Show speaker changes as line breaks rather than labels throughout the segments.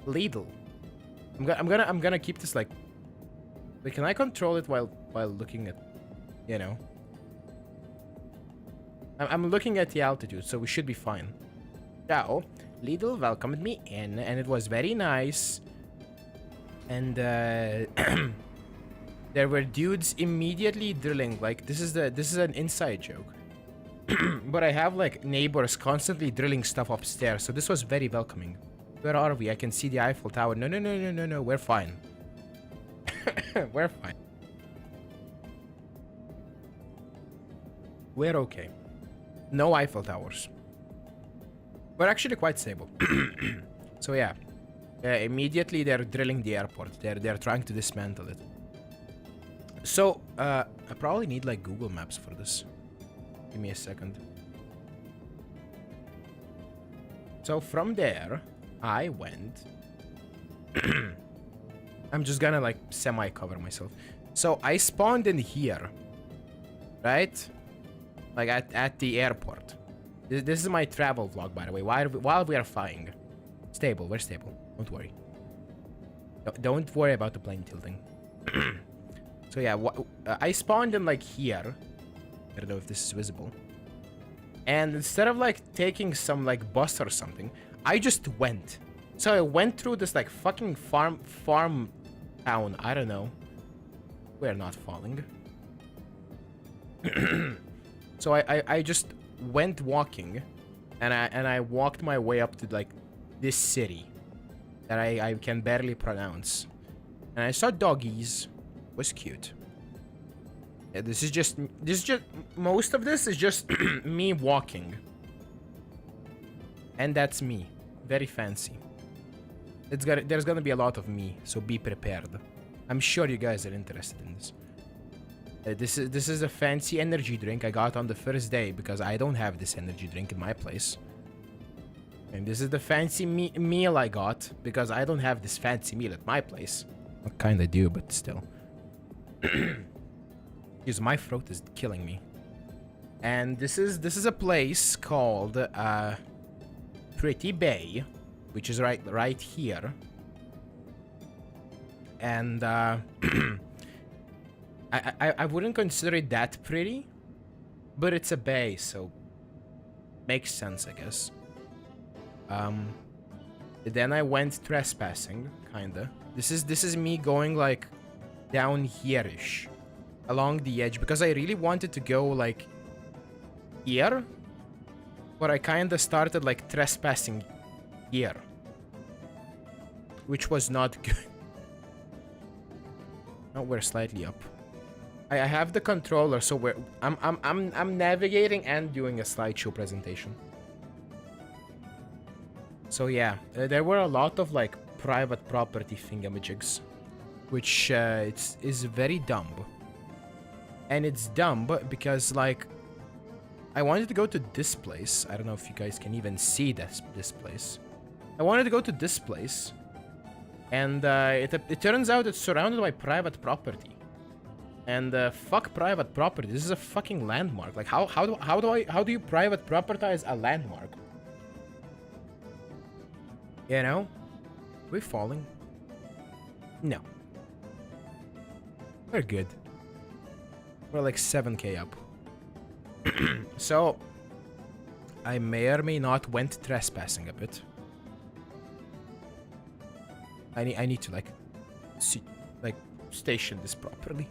Lidl. I'm gonna keep this like. Wait, can I control it while looking at, you know? I'm looking at the altitude, so we should be fine. So, Lidl welcomed me in, and it was very nice. And there were dudes immediately drilling. Like this is an inside joke. But I have like neighbors constantly drilling stuff upstairs, so this was very welcoming. Where are we? I can see the Eiffel Tower. No. We're fine. We're fine. We're okay. No Eiffel Towers. We're actually quite stable. So yeah. Immediately they're drilling the airport. They're trying to dismantle it. So I probably need like Google Maps for this. Give me a second. So from there, I went. I'm just gonna like semi-cover myself. So I spawned in here, right? Like at the airport. This is my travel vlog, by the way. While we are flying, stable. We're stable. Don't worry. Don't worry about the plane tilting. So yeah, I spawned in like here. I don't know if this is visible. And instead of like taking some like bus or something, I just went. So I went through this like fucking farm town. I don't know. We're not falling. So I just went walking, and I walked my way up to like this city that I can barely pronounce. And I saw doggies. It was cute. Yeah, this is just most of this is just me walking. And that's me. Very fancy. There's gonna be a lot of me, so be prepared. I'm sure you guys are interested in this. This is a fancy energy drink I got on the first day because I don't have this energy drink in my place. And this is the fancy meal I got because I don't have this fancy meal at my place. I kinda do, but still. Because my throat is killing me. And this is a place called Pretty Bay, which is right here. And I wouldn't consider it that pretty, but it's a bay, so makes sense, I guess. Then I went trespassing, kinda. This is me going like down here-ish, along the edge, because I really wanted to go like here, but I kinda started like trespassing here, which was not good. No, we're slightly up. I have the controller, so I'm navigating and doing a slideshow presentation. So yeah, there were a lot of like private property thingamajigs, which is very dumb. And it's dumb because like I wanted to go to this place. I don't know if you guys can even see this place. I wanted to go to this place, and it turns out it's surrounded by private property. And fuck private property. This is a fucking landmark. Like how do you private propertize a landmark? You know? Are we falling? No. We're good. We're like 7k up. So I may or may not went trespassing a bit. I need to like station this properly.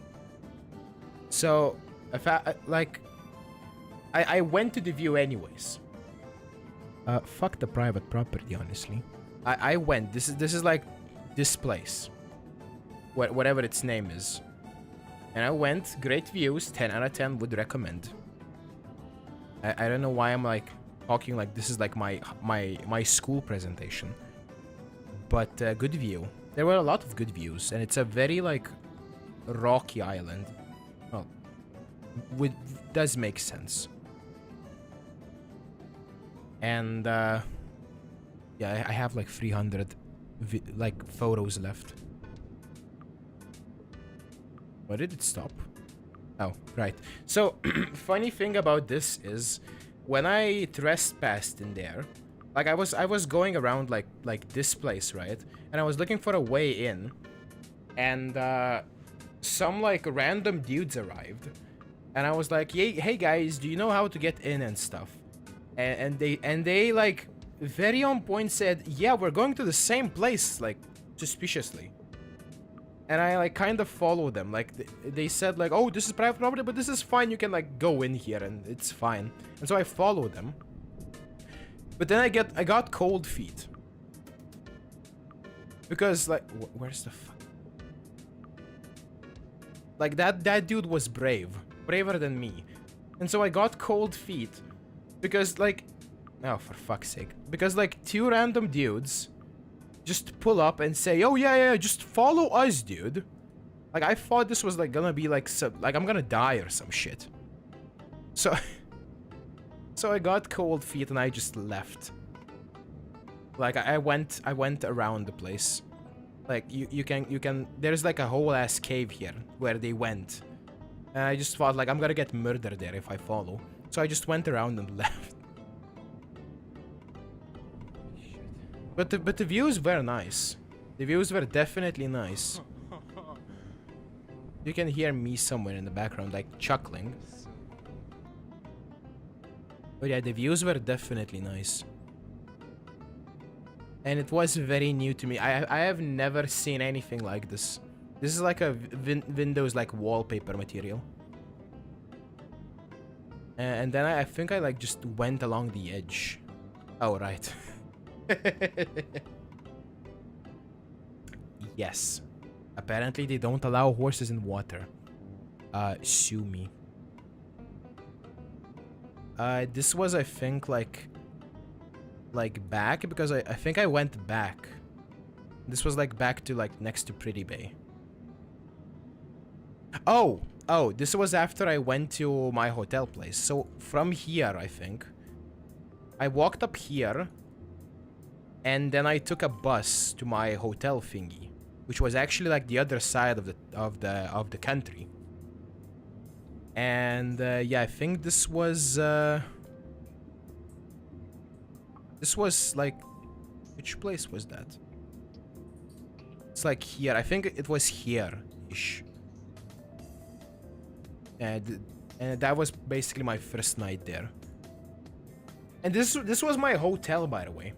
So if I went to the view anyways. Fuck the private property, honestly. I went. This is like this place, whatever its name is, and I went. Great views, 10 out of 10. Would recommend. I don't know why I'm like talking like this is like my school presentation, but good view. There were a lot of good views, and it's a very like rocky island. Well, does make sense. And yeah, I have like 300 like photos left. Why did it stop? Oh, right. So funny thing about this is when I trespassed in there, Like I was going around like this place, right? And I was looking for a way in, and some like random dudes arrived, and I was like, hey guys, do you know how to get in and stuff? And they like very on point said, yeah, we're going to the same place, like suspiciously. And I like kind of followed them. Like they said like, oh, this is private property, but this is fine. You can like go in here and it's fine. And so I followed them. But then I got cold feet. Because like where's the fuck? Like that dude was brave, braver than me. And so I got cold feet because like, oh, for fuck's sake. Because like two random dudes just pull up and say, oh yeah, just follow us, dude. Like I thought this was like gonna be like like I'm gonna die or some shit. So so I got cold feet and I just left. Like I went around the place. Like you can there's like a whole ass cave here where they went. And I just thought like I'm gonna get murdered there if I follow. So I just went around and left. But the views were nice. The views were definitely nice. You can hear me somewhere in the background like chuckling. But yeah, the views were definitely nice. And it was very new to me. I have never seen anything like this. This is like a Windows like wallpaper material. And then I think I like just went along the edge. Oh, right. Yes. Apparently they don't allow horses in water. Sue me. This was, I think, like back, because I think I went back. This was like back to like next to Pretty Bay. Oh, this was after I went to my hotel place. So from here, I think I walked up here, and then I took a bus to my hotel thingy, which was actually like the other side of the country. And yeah, I think this was like, which place was that? It's like here. I think it was here-ish. And that was basically my first night there. And this was my hotel, by the way.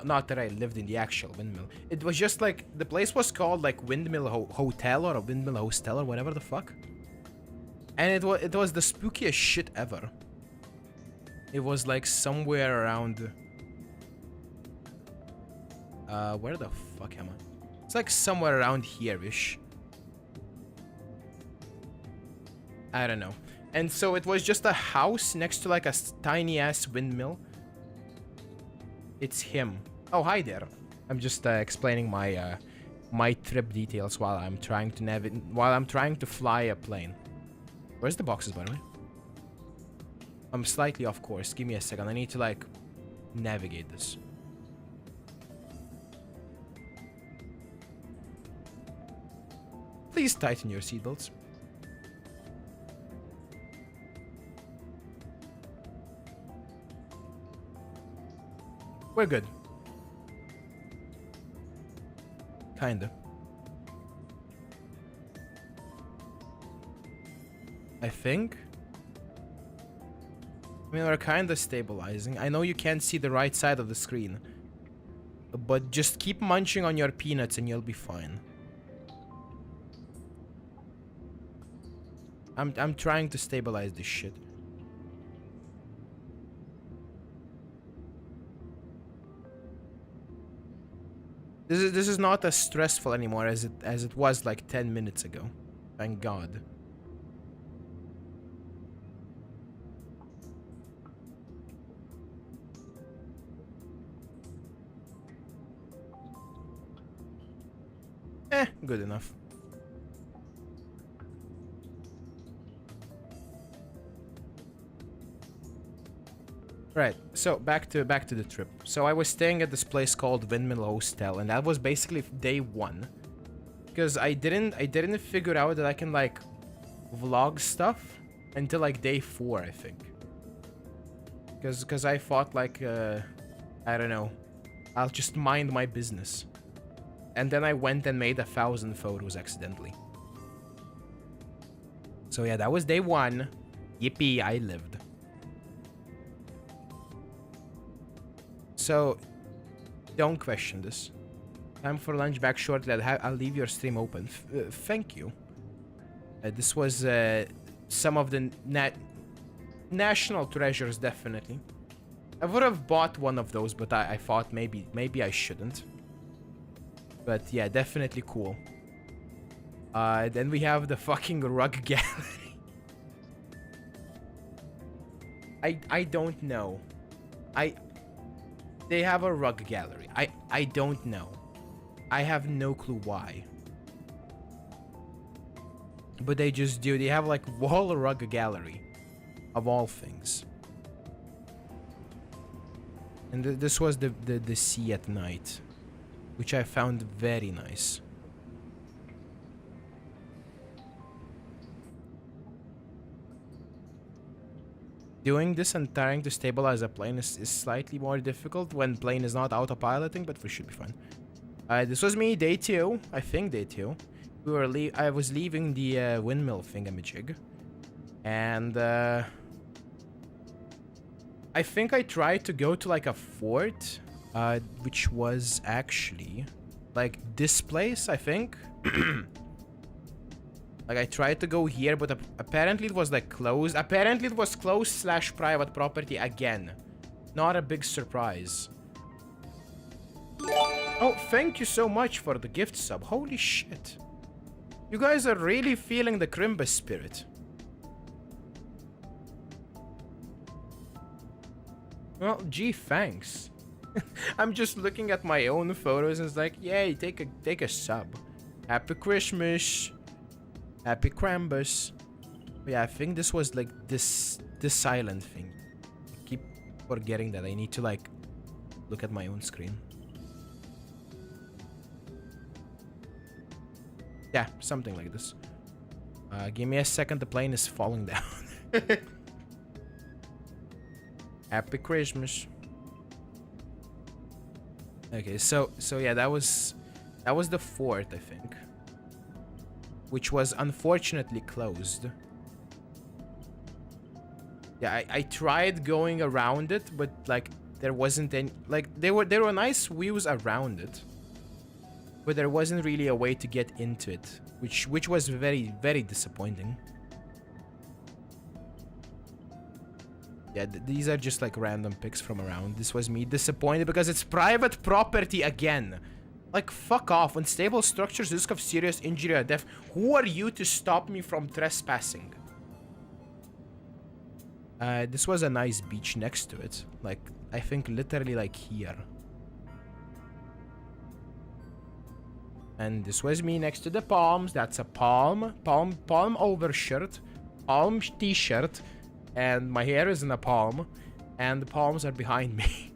Not that I lived in the actual windmill. It was just like, the place was called like Windmill Hotel or a Windmill Hostel or whatever the fuck. And it was the spookiest shit ever. It was like somewhere around... where the fuck am I? It's like somewhere around here-ish. I don't know. And so it was just a house next to like a tiny ass windmill. It's him. Oh, hi there. I'm just explaining my my trip details while I'm trying to fly a plane. Where's the boxes, by the way? I'm slightly off course. Give me a second. I need to like navigate this. Please tighten your seatbelts. We're good. Kinda. I think. I mean, we're kinda stabilizing. I know you can't see the right side of the screen, but just keep munching on your peanuts and you'll be fine. I'm trying to stabilize this shit. This is not as stressful anymore as it was like 10 minutes ago. Thank God. Good enough. Right, so back to the trip. So I was staying at this place called Windmill Hostel, and that was basically day 1. Because I didn't figure out that I can like vlog stuff until like day 4, I think. Because I thought like I don't know. I'll just mind my business. And then I went and made 1,000 photos accidentally. So yeah, that was day 1. Yippee, I lived. So, don't question this. Time for lunch back shortly. I'll leave your stream open. Thank you. This was some of the national treasures, definitely. I would have bought one of those, but I thought maybe I shouldn't. But yeah, definitely cool. Then we have the fucking rug gallery. I don't know. They have a rug gallery. I don't know. I have no clue why. But they just do. They have like whole rug gallery of all things. And this was the sea at night, which I found very nice. Doing this and trying to stabilize a plane is slightly more difficult when plane is not autopiloting, but we should be fine. This was me, day 2. I think day 2. I was leaving the windmill thingamajig. And I think I tried to go to like a fort, which was actually like this place, I think. Like I tried to go here, but apparently it was like closed. Apparently it was closed / private property again. Not a big surprise. Oh, thank you so much for the gift sub. Holy shit. You guys are really feeling the Crimbus spirit. Well, gee, thanks. I'm just looking at my own photos and it's like, yay, take a sub. Happy Christmas. Happy Crimbus. But yeah, I think this was like this silent thing. I keep forgetting that I need to like look at my own screen. Yeah, something like this. Give me a second, the plane is falling down. Happy Christmas. Okay, so yeah, that was the fort, I think, which was unfortunately closed. Yeah, I tried going around it, but like there wasn't any, like there were nice views around it, but there wasn't really a way to get into it, which was very, very disappointing. Yeah, these are just like random pics from around. This was me disappointed because it's private property again. Like, fuck off. Unstable structures, risk of serious injury or death. Who are you to stop me from trespassing? This was a nice beach next to it. Like, I think literally like here. And this was me next to the palms. That's a palm overshirt, palm t-shirt. And my hair is in a palm, and the palms are behind me.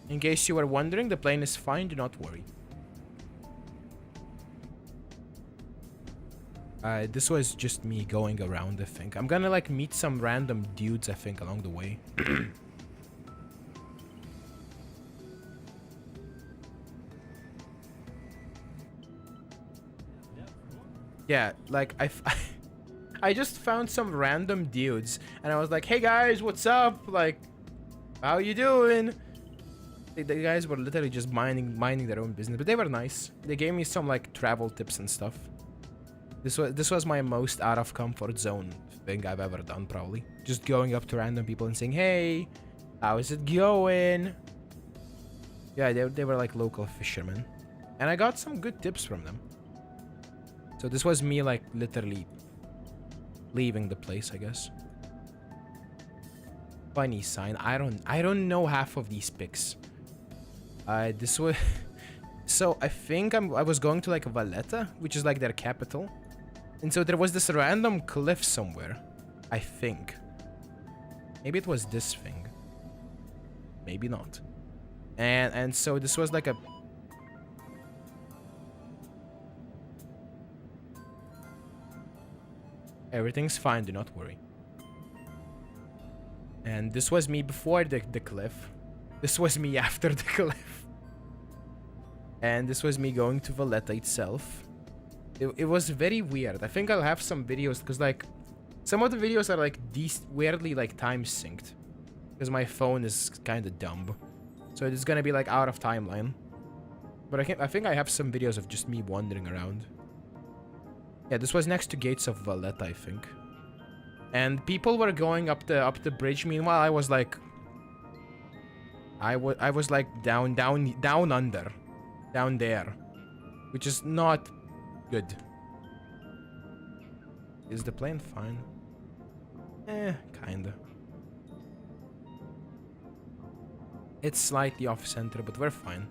In case you were wondering, the plane is fine, do not worry. This was just me going around, I think. I'm gonna like meet some random dudes, I think, along the way. Yeah, like I just found some random dudes and I was like, hey guys, what's up? Like, how you doing? The guys were literally just minding their own business, but they were nice. They gave me some like travel tips and stuff. This was my most out of comfort zone thing I've ever done, probably. Just going up to random people and saying, hey, how is it going? Yeah, they were like local fishermen. And I got some good tips from them. So this was me like literally leaving the place, I guess. Funny sign. I don't know half of these pics. This was so I think I was going to like Valletta, which is like their capital. And so there was this random cliff somewhere, I think. Maybe it was this thing. Maybe not. And so this was like a Everything's fine, do not worry. And this was me before the cliff. This was me after the cliff. And this was me going to Valletta itself. It was very weird. I think I'll have some videos, because like some of the videos are like these weirdly like time synced, because my phone is kind of dumb, so it's gonna be like out of timeline. But I think I have some videos of just me wandering around. Yeah, this was next to Gates of Valletta, I think. And people were going up the bridge. Meanwhile, I was like, I was like down under, down there, which is not good. Is the plane fine? Kinda. It's slightly off center, but we're fine.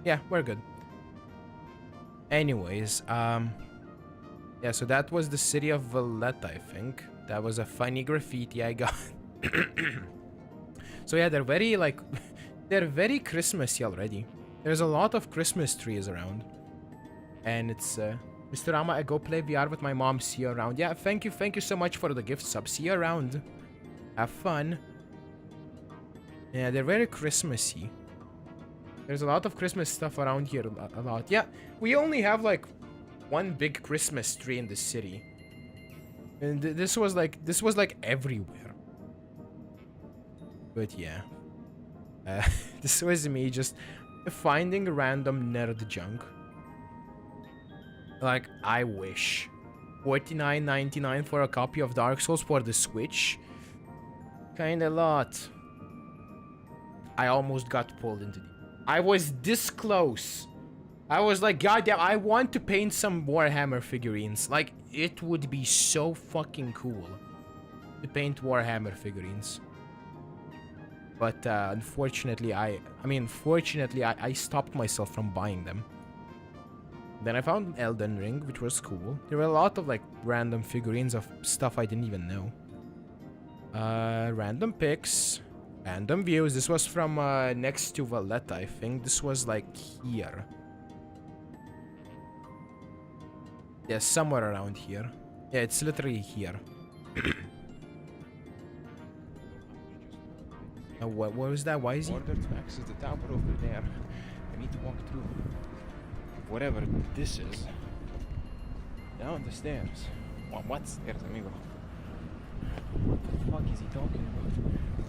Yeah, we're good. Anyways, yeah, so that was the city of Valletta, I think. That was a funny graffiti I got. So yeah, they're very, like, they're very Christmassy already. There's a lot of Christmas trees around. And it's, Mr. Rama, I go play VR with my mom. See you around. Yeah, thank you so much for the gift sub. See you around. Have fun. Yeah, they're very Christmassy. There's a lot of Christmas stuff around here, a lot. Yeah, we only have like one big Christmas tree in the city. And this was like everywhere. But yeah. This was me just finding random nerd junk. Like, I wish. $49.99 for a copy of Dark Souls for the Switch. Kinda lot. I almost got pulled into the... I was this close. I was like, goddamn, I want to paint some Warhammer figurines. Like, it would be so fucking cool to paint Warhammer figurines. But unfortunately, fortunately, I stopped myself from buying them. Then I found Elden Ring, which was cool. There were a lot of like random figurines of stuff I didn't even know. Random pics. Random views. This was from next to Valletta, I think. This was like here. Yeah, somewhere around here. Yeah, it's literally here. What was that? Why is he?
Order to access the tower over there. I need to walk through whatever this is. Down the stairs. What stairs, amigo? What the fuck is he talking about?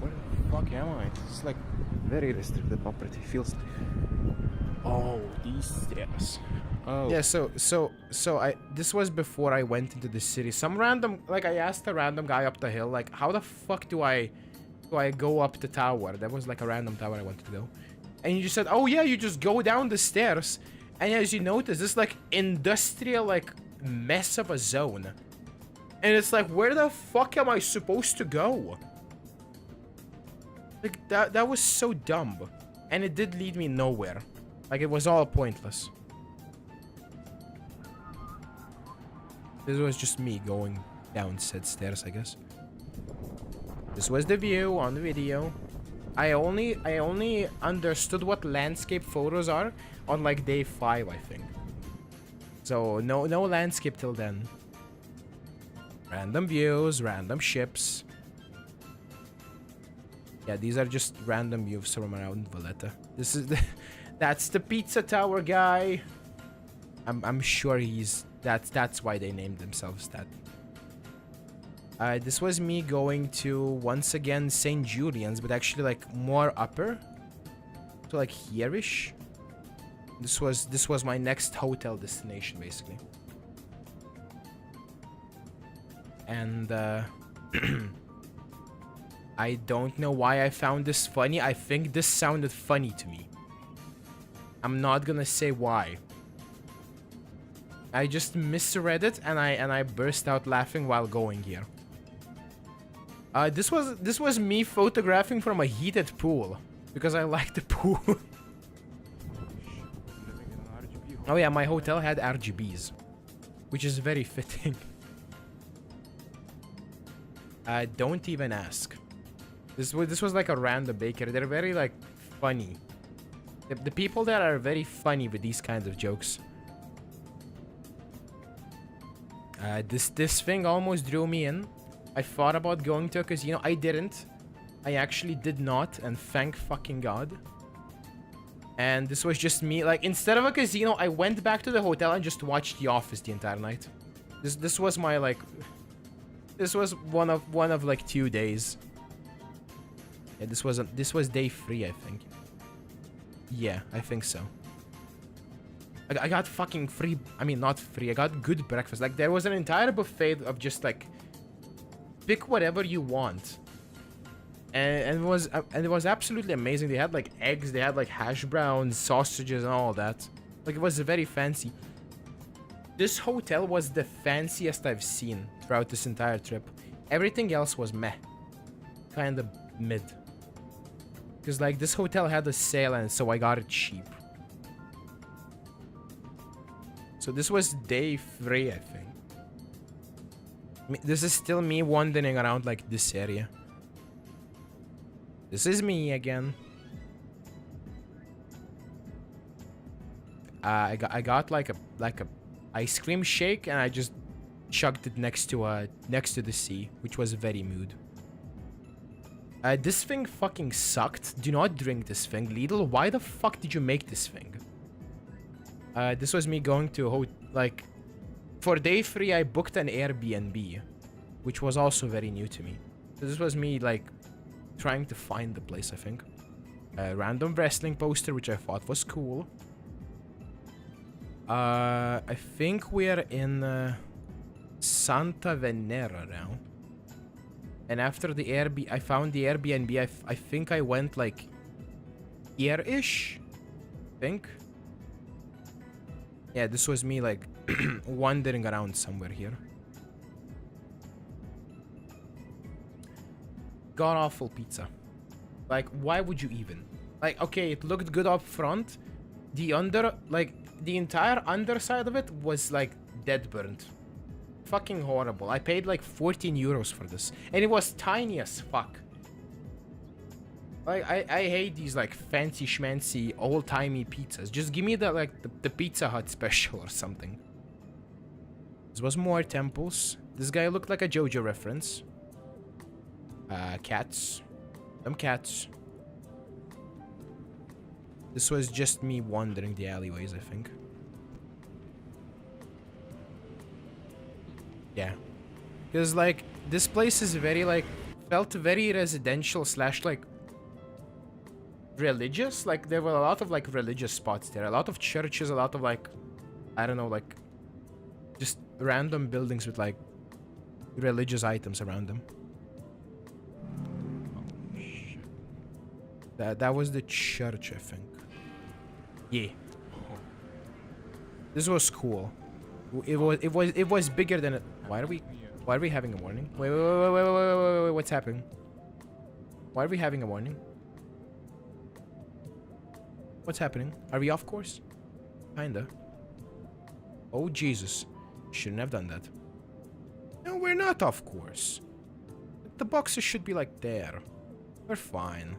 Where the fuck am I? It's like very restricted property. Feels like... Oh, these stairs. Oh.
Yeah, so this was before I went into the city. Some random, like, I asked a random guy up the hill, like, how the fuck do I go up the tower? That was like a random tower I wanted to go. And he just said, oh yeah, you just go down the stairs. And as you notice, this like industrial like mess of a zone. And it's like, where the fuck am I supposed to go? Like, that was so dumb. And it did lead me nowhere. Like, it was all pointless. This was just me going down said stairs, I guess. This was the view on the video. I only understood what landscape photos are on like day 5, I think. So no landscape till then. Random views, random ships. Yeah, these are just random views from around Valletta. This is that's the pizza tower guy. I'm sure that's why they named themselves that. This was me going to once again St. Julian's, but actually like more upper, so like here-ish. This was my next hotel destination basically. And I don't know why I found this funny. I think this sounded funny to me. I'm not gonna say why. I just misread it and I burst out laughing while going here. This was me photographing from a heated pool because I like the pool. Oh yeah, my hotel had RGBs, which is very fitting. Don't even ask. This was like a random bakery. They're very like funny. The people there are very funny with these kinds of jokes. This thing almost drew me in. I thought about going to a casino. I didn't. I actually did not, and thank fucking God. And this was just me. Like, instead of a casino, I went back to the hotel and just watched The Office the entire night. This was my, like... This was one of like 2 days. Yeah, this was day 3, I think. Yeah, I think so. I got fucking free... I mean, not free. I got good breakfast. Like, there was an entire buffet of just, like... Pick whatever you want. And it was absolutely amazing. They had, like, eggs. They had, like, hash browns, sausages, and all that. Like, it was very fancy. This hotel was the fanciest I've seen throughout this entire trip. Everything else was meh. Kind of mid. Because, like, this hotel had a sale, and so I got it cheap. So this was day 3, I think. This is still me wandering around, like, this area. This is me again. I got like a ice cream shake, and I just chugged it next to the sea, which was very mood. This thing fucking sucked. Do not drink this thing. Lidl, why the fuck did you make this thing? This was me going to like, for day 3 I booked an Airbnb, which was also very new to me. So this was me like trying to find the place, I think. A random wrestling poster, which I thought was cool. I think we're in Santa Venera now. And after the I found the Airbnb. I think I went like here-ish. Think. Yeah, this was me like wandering around somewhere here. God awful pizza. Like, why would you even? Like, okay, it looked good up front. The entire underside of it was like dead burnt. Fucking horrible. I paid like 14 euros for this, and it was tiny as fuck. Like, I hate these like fancy schmancy old-timey pizzas. Just give me the Pizza Hut special or something. This was more temples. This guy looked like a JoJo reference. Cats. Some cats. This was just me wandering the alleyways, I think. Yeah. Because, like, this place is very, like, felt very residential / like, religious. Like, there were a lot of, like, religious spots there. A lot of churches, a lot of, like, I don't know, like, just random buildings with, like, religious items around them. Oh, shit. That was the church, I think. Yeah. This was cool. It was bigger than it. Why are we having a warning? Wait, what's happening? Why are we having a warning? What's happening? Are we off course? Kinda. Oh Jesus. Shouldn't have done that. No, we're not off course. The boxes should be like there. We're fine.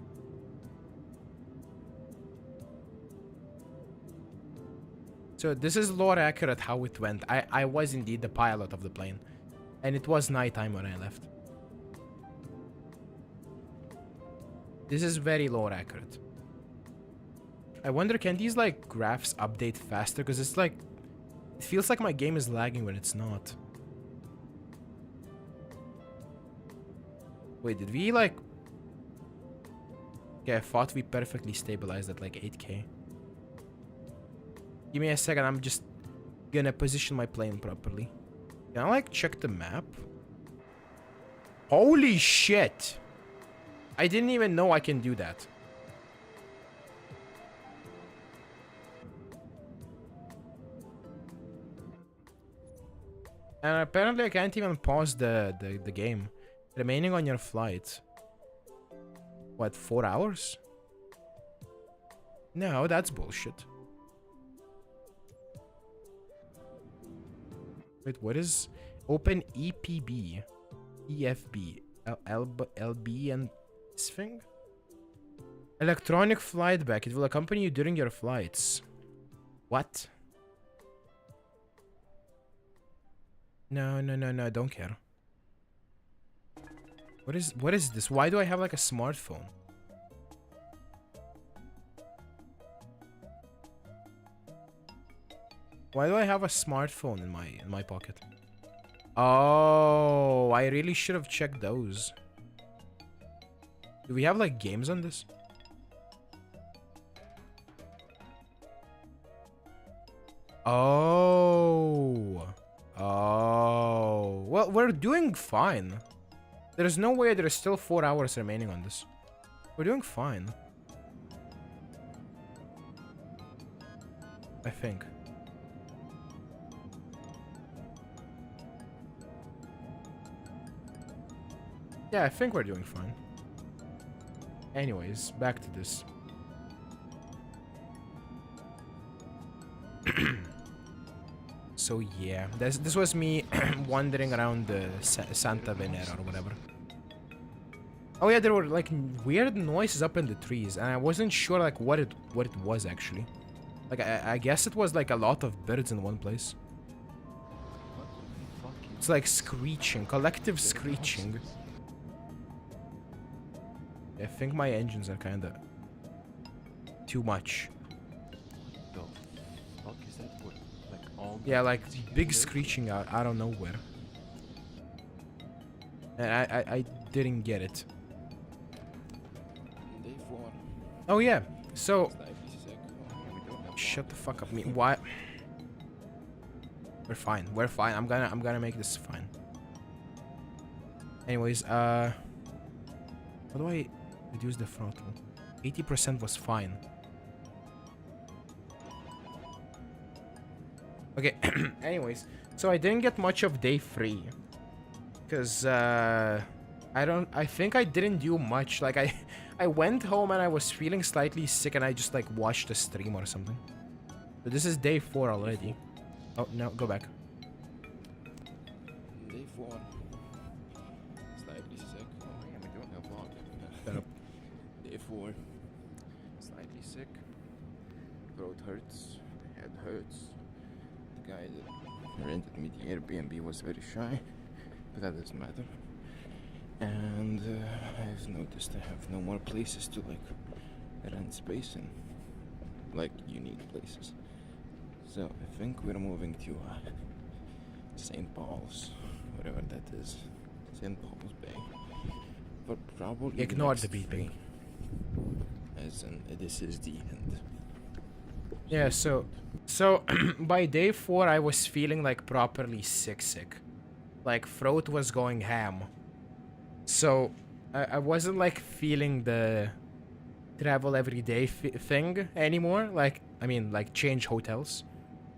So this is lore accurate how it went. I was indeed the pilot of the plane. And it was nighttime when I left. This is very lore accurate. I wonder, can these like graphs update faster? Because it's like, it feels like my game is lagging when it's not. Wait, did we like... Okay, I thought we perfectly stabilized at like 8K. Give me a second, I'm just gonna position my plane properly. Can I like check the map? Holy shit! I didn't even know I can do that. And apparently I can't even pause the game. Remaining on your flight. What, 4 hours? No, that's bullshit. Wait, what is... Open EPB. EFB. LB and this thing? Electronic flight bag. It will accompany you during your flights. What? No, no, no, no. I don't care. What is this? Why do I have like a smartphone? Why do I have a smartphone in my pocket? Oh, I really should have checked those. Do we have like games on this? Oh. Oh. Well, we're doing fine. There's no way there's still 4 hours remaining on this. We're doing fine. I think. Yeah, I think we're doing fine. Anyways, back to this. So yeah, this was me wandering around the Santa Venera or whatever. Oh yeah, there were like weird noises up in the trees, and I wasn't sure like what it was actually. Like I guess it was like a lot of birds in one place. It's like screeching, collective screeching. I think my engines are kinda too much.
The fuck is that? What, like all
Yeah, like big screeching out of nowhere. And I didn't get it.
Day 4.
Oh yeah, so
Slightly sick. We don't have
shut the fuck up. Me, why? We're fine. We're fine. I'm gonna make this fine. Anyways, how do I reduce the throttle? 80% was fine. Okay. Anyways, so I didn't get much of day 3 because I think I didn't do much. Like I went home and I was feeling slightly sick and I just like watched a stream or something. So this is day 4 already. Oh no, go back.
Day 4. Slightly sick. Oh man, we don't have vlog.
Shut up.
Day 4. Slightly sick. Throat hurts. Head hurts. The guy that rented me the Airbnb was very shy, but that doesn't matter. And I've noticed I have no more places to like rent space in, like unique places. So I think we're moving to St. Paul's, whatever that is, St. Paul's Bay. But probably
Ignore
next
the beeping.
free, as in this is the end.
Yeah, so by day 4 I was feeling like properly sick. Like throat was going ham. So I wasn't like feeling the travel every day thing anymore. Like I mean like change hotels.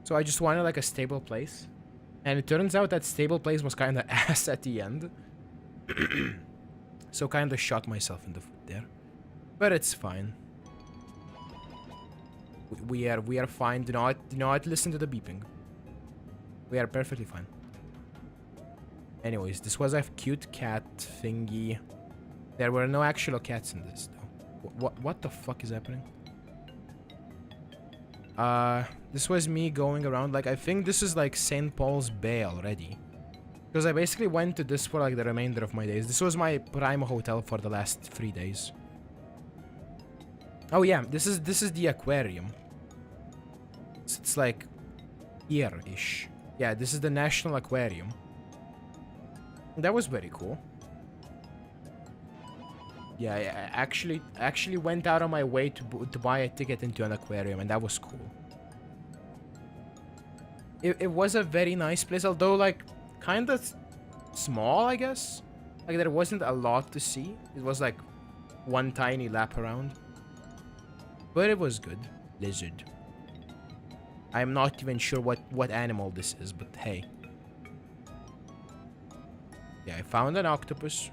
So I just wanted like a stable place. And it turns out that stable place was kind of ass at the end. So kind of shot myself in the foot there. But it's fine. We are fine. Do not listen to the beeping. We are perfectly fine. Anyways, this was a cute cat thingy. There were no actual cats in this though. What the fuck is happening? This was me going around. Like I think this is like St. Paul's Bay already. Because I basically went to this for like the remainder of my days. This was my prime hotel for the last 3 days. Oh yeah, this is the aquarium. It's like here-ish. Yeah, this is the National Aquarium. That was very cool. Yeah, I actually went out of my way to buy a ticket into an aquarium, and that was cool. It was a very nice place, although like kind of small, I guess. Like there wasn't a lot to see. It was like one tiny lap around. But it was good. Lizard. I'm not even sure what animal this is, but hey. Yeah, I found an octopus.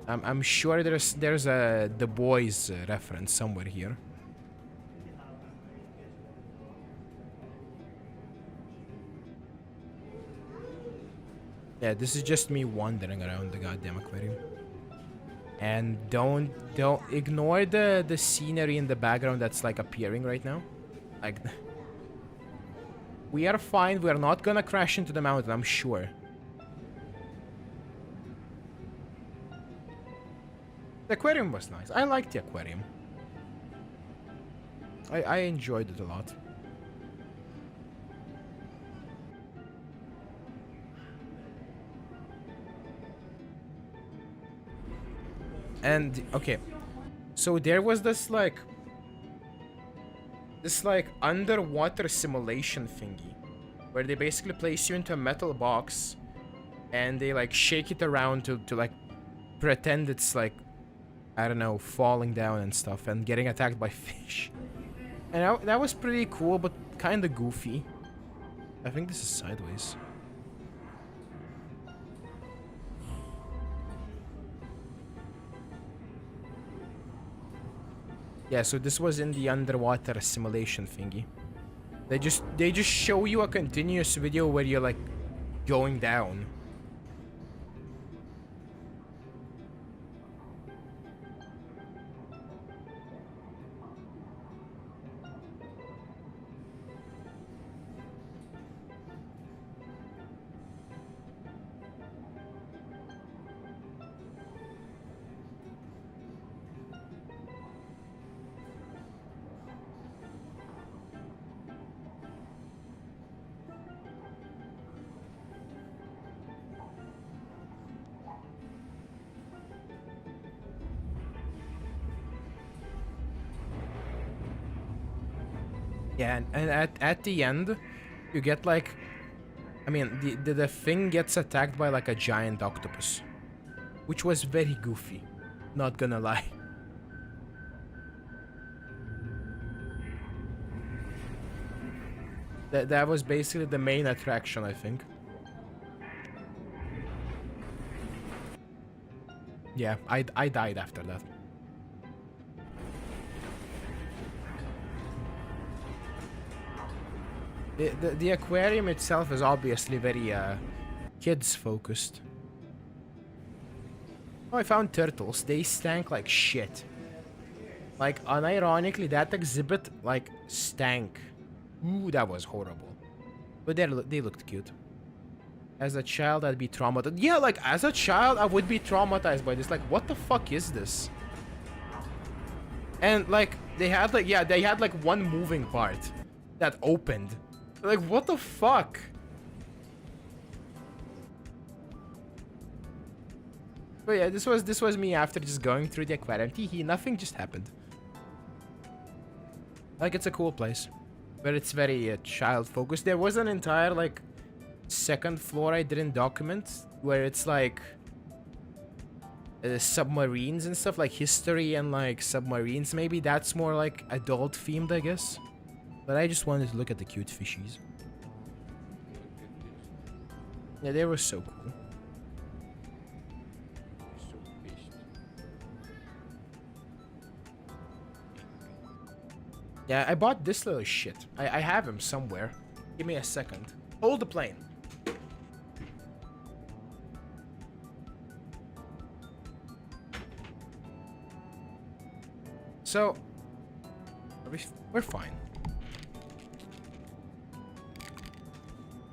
I'm sure there's a The Boys reference somewhere here. Yeah, this is just me wandering around the goddamn aquarium. And don't ignore the scenery in the background that's like appearing right now. Like we are fine. We are not gonna crash into the mountain, I'm sure. The aquarium was nice. I liked the aquarium. I enjoyed it a lot. And okay, so there was this like underwater simulation thingy where they basically place you into a metal box and they like shake it around to like pretend it's like, I don't know, falling down and stuff and getting attacked by fish. And that was pretty cool, but kind of goofy. I think this is sideways. Yeah, so this was in the underwater simulation thingy. They just show you a continuous video where you're like going down. Yeah, and at the end, you get like, I mean, the thing gets attacked by like a giant octopus, which was very goofy, not gonna lie. That was basically the main attraction, I think. Yeah, I died after that. The aquarium itself is obviously very kids focused. Oh, I found turtles. They stank like shit. Like unironically, that exhibit like stank. Ooh, that was horrible. But they looked cute. As a child, I'd be traumatized. Yeah, like as a child, I would be traumatized by this. Like, what the fuck is this? And like they had like, yeah, they had like one moving part that opened. Like, what the fuck? But yeah, this was me after just going through the aquarium. Teehee, nothing just happened. Like, it's a cool place, but it's very child focused. There was an entire like second floor I didn't document where it's like submarines and stuff, like history and like submarines. Maybe that's more like adult themed, I guess. But I just wanted to look at the cute fishies. Yeah, they were so cool.
So pissed.
Yeah, I bought this little shit. I have him somewhere. Give me a second. Hold the plane. So, we're fine.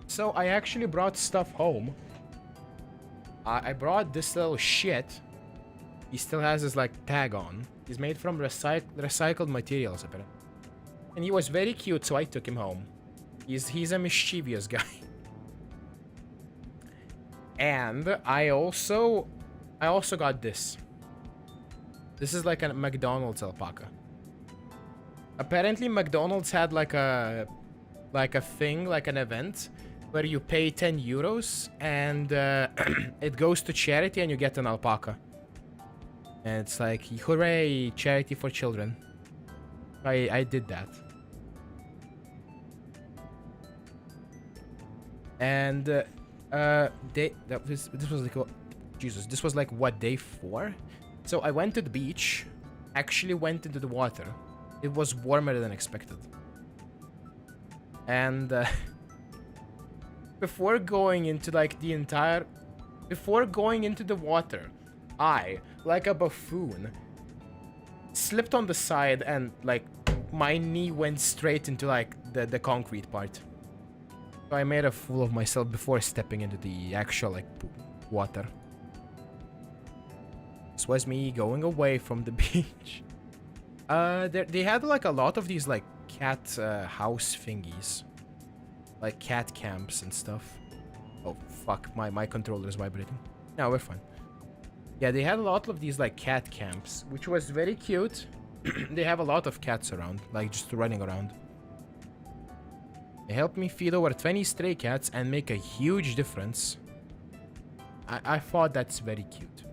So I actually brought stuff home. I brought this little shit. He still has his like tag on. He's made from recycled materials, apparently. And he was very cute, so I took him home. He's a mischievous guy. And I also got this. This is like a McDonald's alpaca. Apparently McDonald's had like a thing, like an event where you pay 10 euros and it goes to charity and you get an alpaca. And it's like, hooray, charity for children. I did that. And this was like, Jesus, this was like what, day 4? So I went to the beach, actually went into the water. It was warmer than expected. And before going into like before going into the water, I, like a buffoon, slipped on the side and like my knee went straight into like the concrete part. So I made a fool of myself before stepping into the actual like water. This was me going away from the beach. They had like a lot of these like cat house thingies, like cat camps and stuff. Oh fuck, my controller is vibrating. No, we're fine. Yeah, they had a lot of these like cat camps, which was very cute. They have a lot of cats around, like just running around. They helped me feed over 20 stray cats and make a huge difference. I thought that's very cute.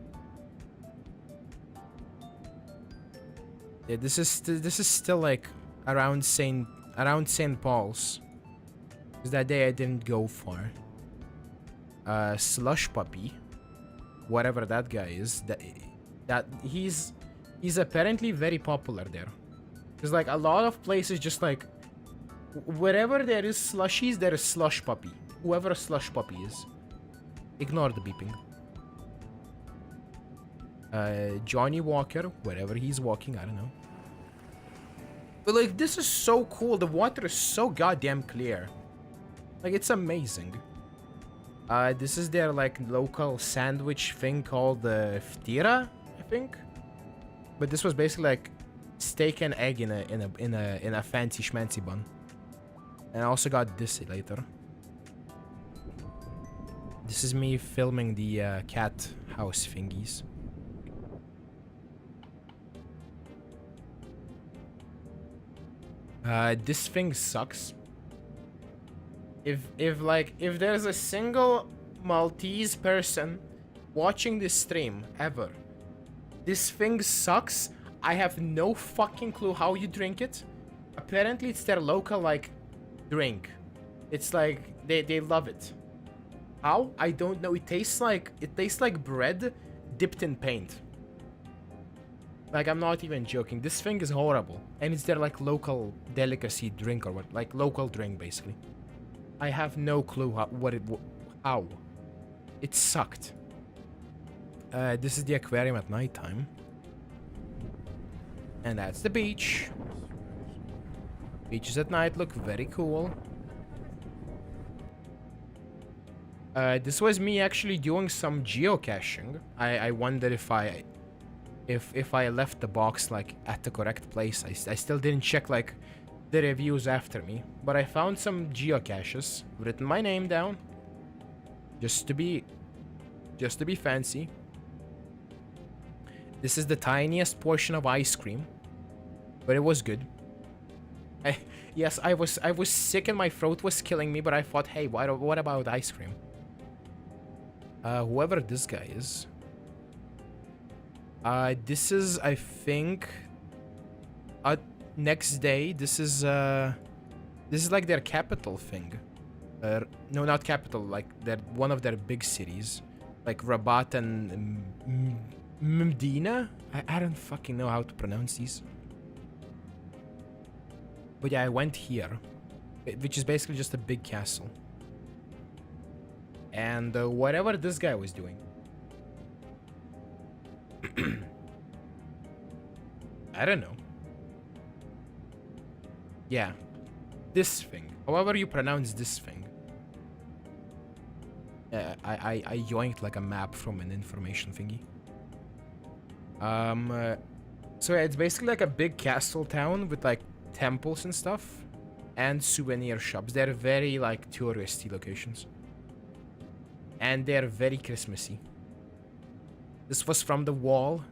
Yeah, this is still like around Saint Paul's. Because that day I didn't go far. Slush puppy, whatever that guy is, that he's apparently very popular there. There's like a lot of places just like wherever there is slushies, there is slush puppy. Whoever a slush puppy is. Ignore the beeping. Johnny Walker, wherever he's walking, I don't know. But like, this is so cool. The water is so goddamn clear. Like, it's amazing. This is their like local sandwich thing called the ftira, I think. But this was basically like steak and egg in a fancy schmancy bun. And I also got this later. This is me filming the cat house thingies. This thing sucks. If there's a single Maltese person watching this stream ever, this thing sucks. I have no fucking clue how you drink it. Apparently it's their local like drink. It's like they love it. How? I don't know. It tastes like bread dipped in paint. Like, I'm not even joking. This thing is horrible. And it's their like local delicacy drink or what, like local drink basically. I have no clue how. It sucked. This is the aquarium at nighttime. And that's the beach. Beaches at night look very cool. This was me actually doing some geocaching. I wondered if I left the box like at the correct place. I still didn't check like the reviews after me, but I found some geocaches, written my name down, just to be fancy. This is the tiniest portion of ice cream, but it was good. Yes, I was sick and my throat was killing me, but I thought, hey, what about ice cream? Whoever this guy is. This is, I think, next day. This is like their capital thing. No, not capital. Like one of their big cities, like Rabat and Medina. I don't fucking know how to pronounce these. But yeah, I went here, which is basically just a big castle. And whatever this guy was doing. I don't know. Yeah. This thing. However you pronounce this thing. I yoinked like a map from an information thingy. So yeah, it's basically like a big castle town with like temples and stuff. And souvenir shops. They're very like touristy locations. And they're very Christmassy. This was from the wall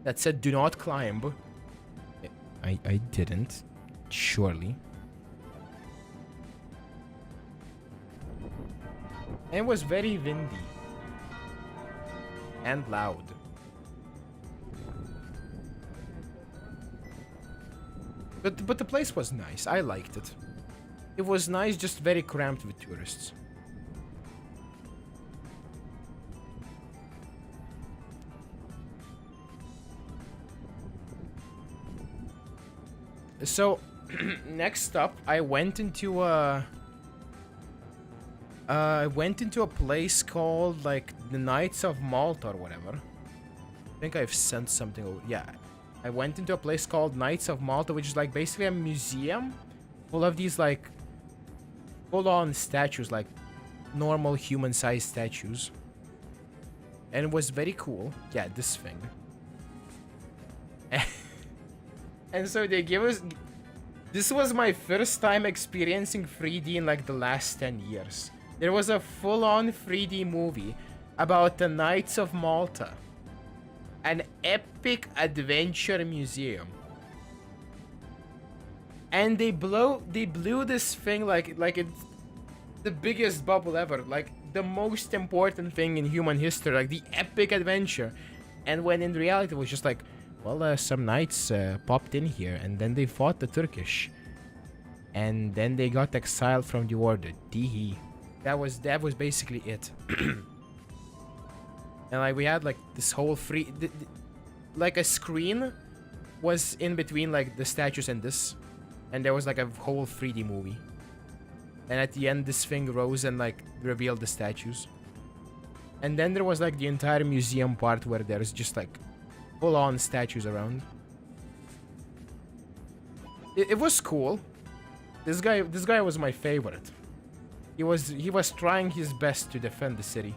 that said do not climb. I didn't. Surely. And it was very windy. And loud. But the place was nice. I liked it. It was nice, just very cramped with tourists. So, next up, I went into a place called like the Knights of Malta or whatever. think I've sent something over. Yeah. I went into a place called Knights of Malta, which is like basically a museum full of these like full-on statues, like normal human-sized statues. And it was very cool. Yeah, this thing. And so they give us... This was my first time experiencing 3D in like the last 10 years. There was a full-on 3D movie about the Knights of Malta. An epic adventure museum. And they blew this thing like it's the biggest bubble ever. Like the most important thing in human history. Like the epic adventure. And when in reality it was just like, well, some knights popped in here and then they fought the Turkish. And then they got exiled from the order. Teehee. That was basically it. And like we had like this whole like a screen was in between like the statues and this. And there was like a whole 3D movie. And at the end this thing rose and like revealed the statues. And then there was like the entire museum part where there's just like full-on statues around. It was cool. This guy was my favorite. He was trying his best to defend the city.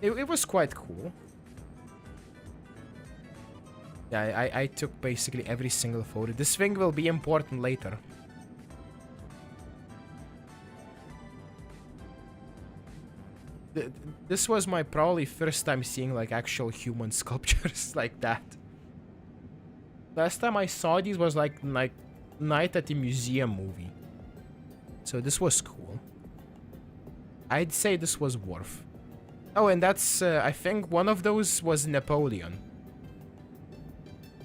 It was quite cool. Yeah, I took basically every single photo. This thing will be important later. This was my probably first time seeing like actual human sculptures like that. Last time I saw these was like Night at the Museum movie. So this was cool. I'd say this was worth. Oh, and that's, I think one of those was Napoleon.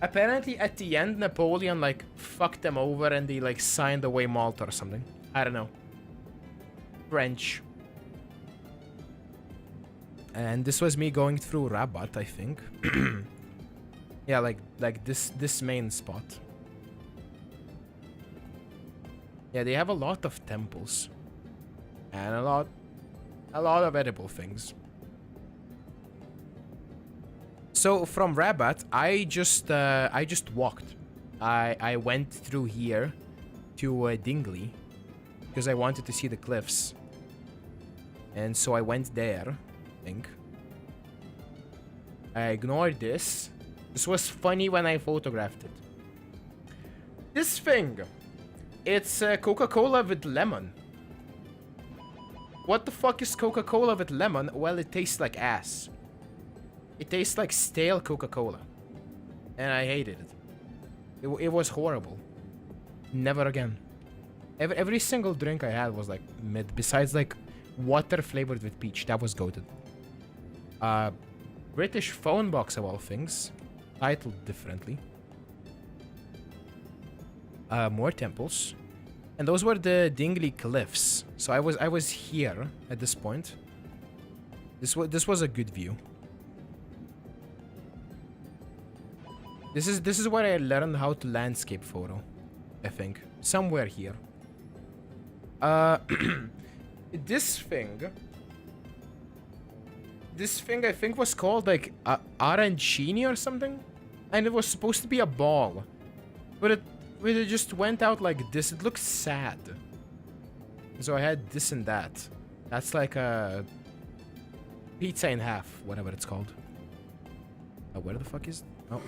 Apparently at the end, Napoleon, like, fucked them over and they, like, signed away Malta or something. I don't know. French. And this was me going through Rabat, I think. Yeah, like this main spot. Yeah, they have a lot of temples. And a lot of edible things. So from Rabat, I just walked. I went through here to Dingley because I wanted to see the cliffs, and so I went there. I think I ignored this. This was funny when I photographed it. This thing, it's Coca-Cola with lemon. What the fuck is Coca-Cola with lemon? Well, it tastes like ass. It tastes like stale Coca-Cola. And I hated it. It was horrible. Never again. Every single drink I had was like mid. Besides like water flavored with peach. That was goated. British phone box of all things. Titled differently. More temples. And those were the Dingley Cliffs. So I was here at this point. This was a good view. This is where I learned how to landscape photo, I think. Somewhere here. This thing I think was called like arancini or something, and it was supposed to be a ball, but it just went out like this. It looks sad. So I had this and that. That's like a pizza in half, whatever it's called. Where the fuck is? Oh.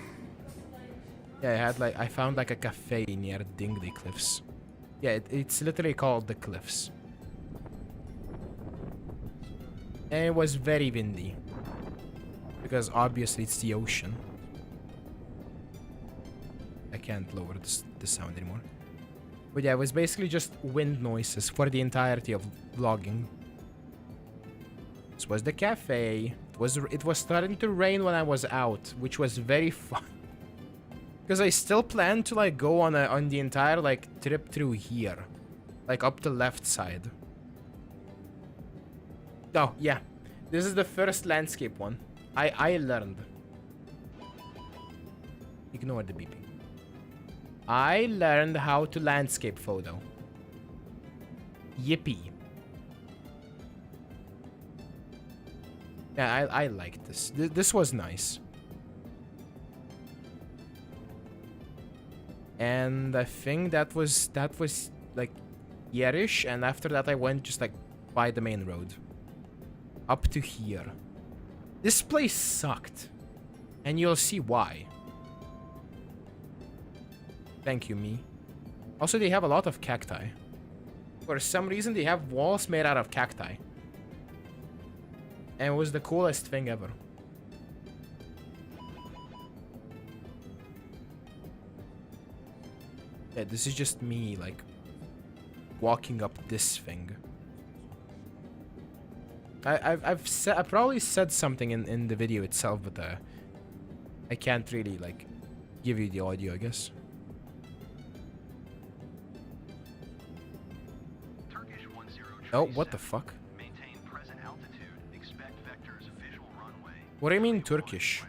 Yeah, I found like a cafe near Dingley Cliffs. Yeah, it's literally called the Cliffs. And it was very windy. Because obviously it's the ocean. I can't lower the sound anymore. But yeah, it was basically just wind noises for the entirety of vlogging. This was the cafe. It was starting to rain when I was out, which was very fun. Because I still plan to like go on the entire like trip through here, like up the left side. Oh yeah, this is the first landscape one. I learned. Ignore the beeping. I learned how to landscape photo. Yippee. Yeah, I liked this. This was nice. And I think that was like here-ish, and after that I went just like by the main road. Up to here. This place sucked. And you'll see why. Thank you, me. Also, they have a lot of cacti. For some reason, they have walls made out of cacti. And it was the coolest thing ever. Yeah, this is just me, like, walking up this thing. I probably said something in the video itself, but I can't really, like, give you the audio, I guess. Oh, what the fuck? What do you mean Turkish?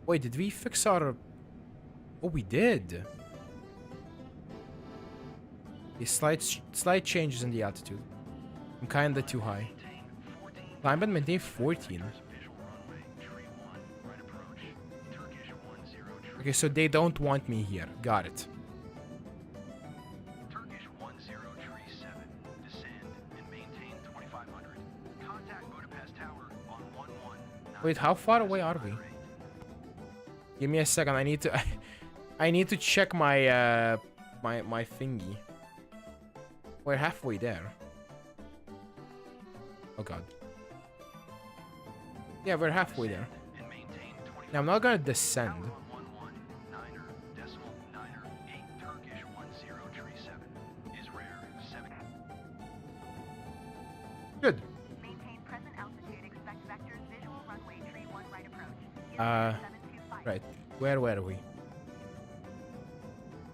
Wait, did we fix our... Oh, we did. A slight changes in the altitude. I'm kinda too high. Climb and maintain 14. Okay, so they don't want me here. Got it. Wait, how far away are we? Give me a second. I need to I need to check my my thingy. We're halfway there. Oh god. Yeah, we're halfway there. Now I'm not gonna descend. Good. Right. Where were we?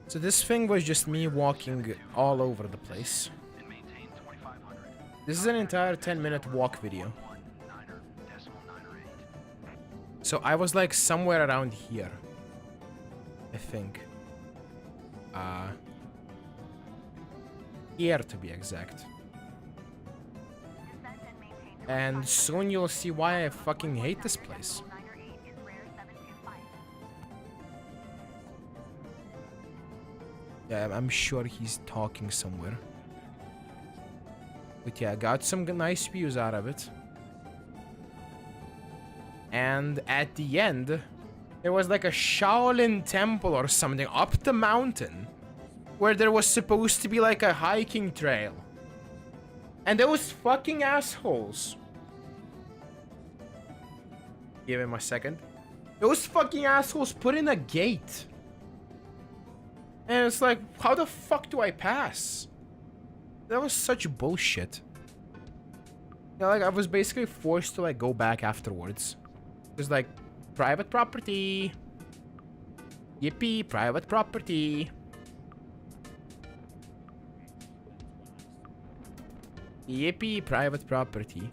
So this thing was just me walking all over the place. This is an entire 10-minute walk video. So I was like somewhere around here, I think. Here to be exact. And soon you'll see why I fucking hate this place. Yeah, I'm sure he's talking somewhere. But yeah, I got some nice views out of it. And at the end, there was like a Shaolin temple or something up the mountain, where there was supposed to be like a hiking trail. And those fucking assholes. Give him a second. Those fucking assholes put in a gate. And it's like, how the fuck do I pass? That was such bullshit. Yeah, like I was basically forced to like go back afterwards. It was like, private property. Yippee, private property. Yippee, private property.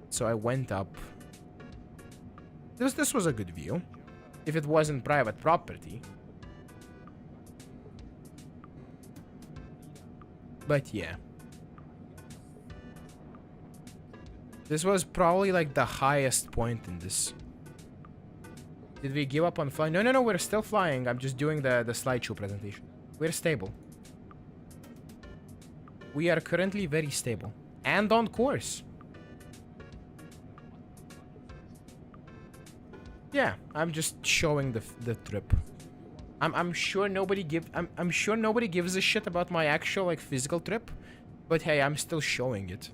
So I went up. This was a good view. If it wasn't private property. But yeah. This was probably like the highest point in this. Did we give up on flying? No, we're still flying. I'm just doing the slideshow presentation. We're stable. We are currently very stable. And on course. Yeah, I'm just showing the trip. I'm sure nobody gives a shit about my actual like physical trip, but hey, I'm still showing it.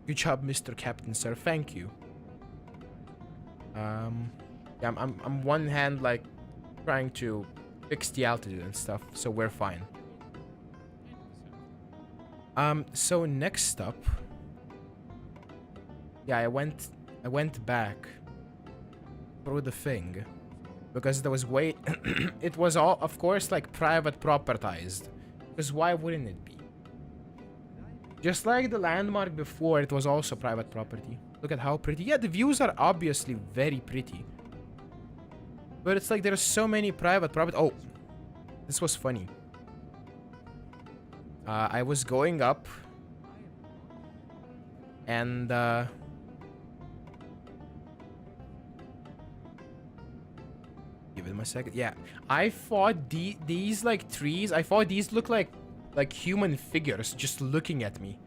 Good job, Mr. Captain, sir. Thank you. Yeah, I'm one hand like trying to fix the altitude and stuff, so we're fine. So next up, yeah, I went back through the thing. Because there was way... it was all, of course, like, private propertized. Because why wouldn't it be? Just like the landmark before, it was also private property. Look at how pretty. Yeah, the views are obviously very pretty. But it's like there's so many private property... Oh! This was funny. I was going up. And give it a second. Yeah, I thought these like trees. I thought these look like human figures just looking at me.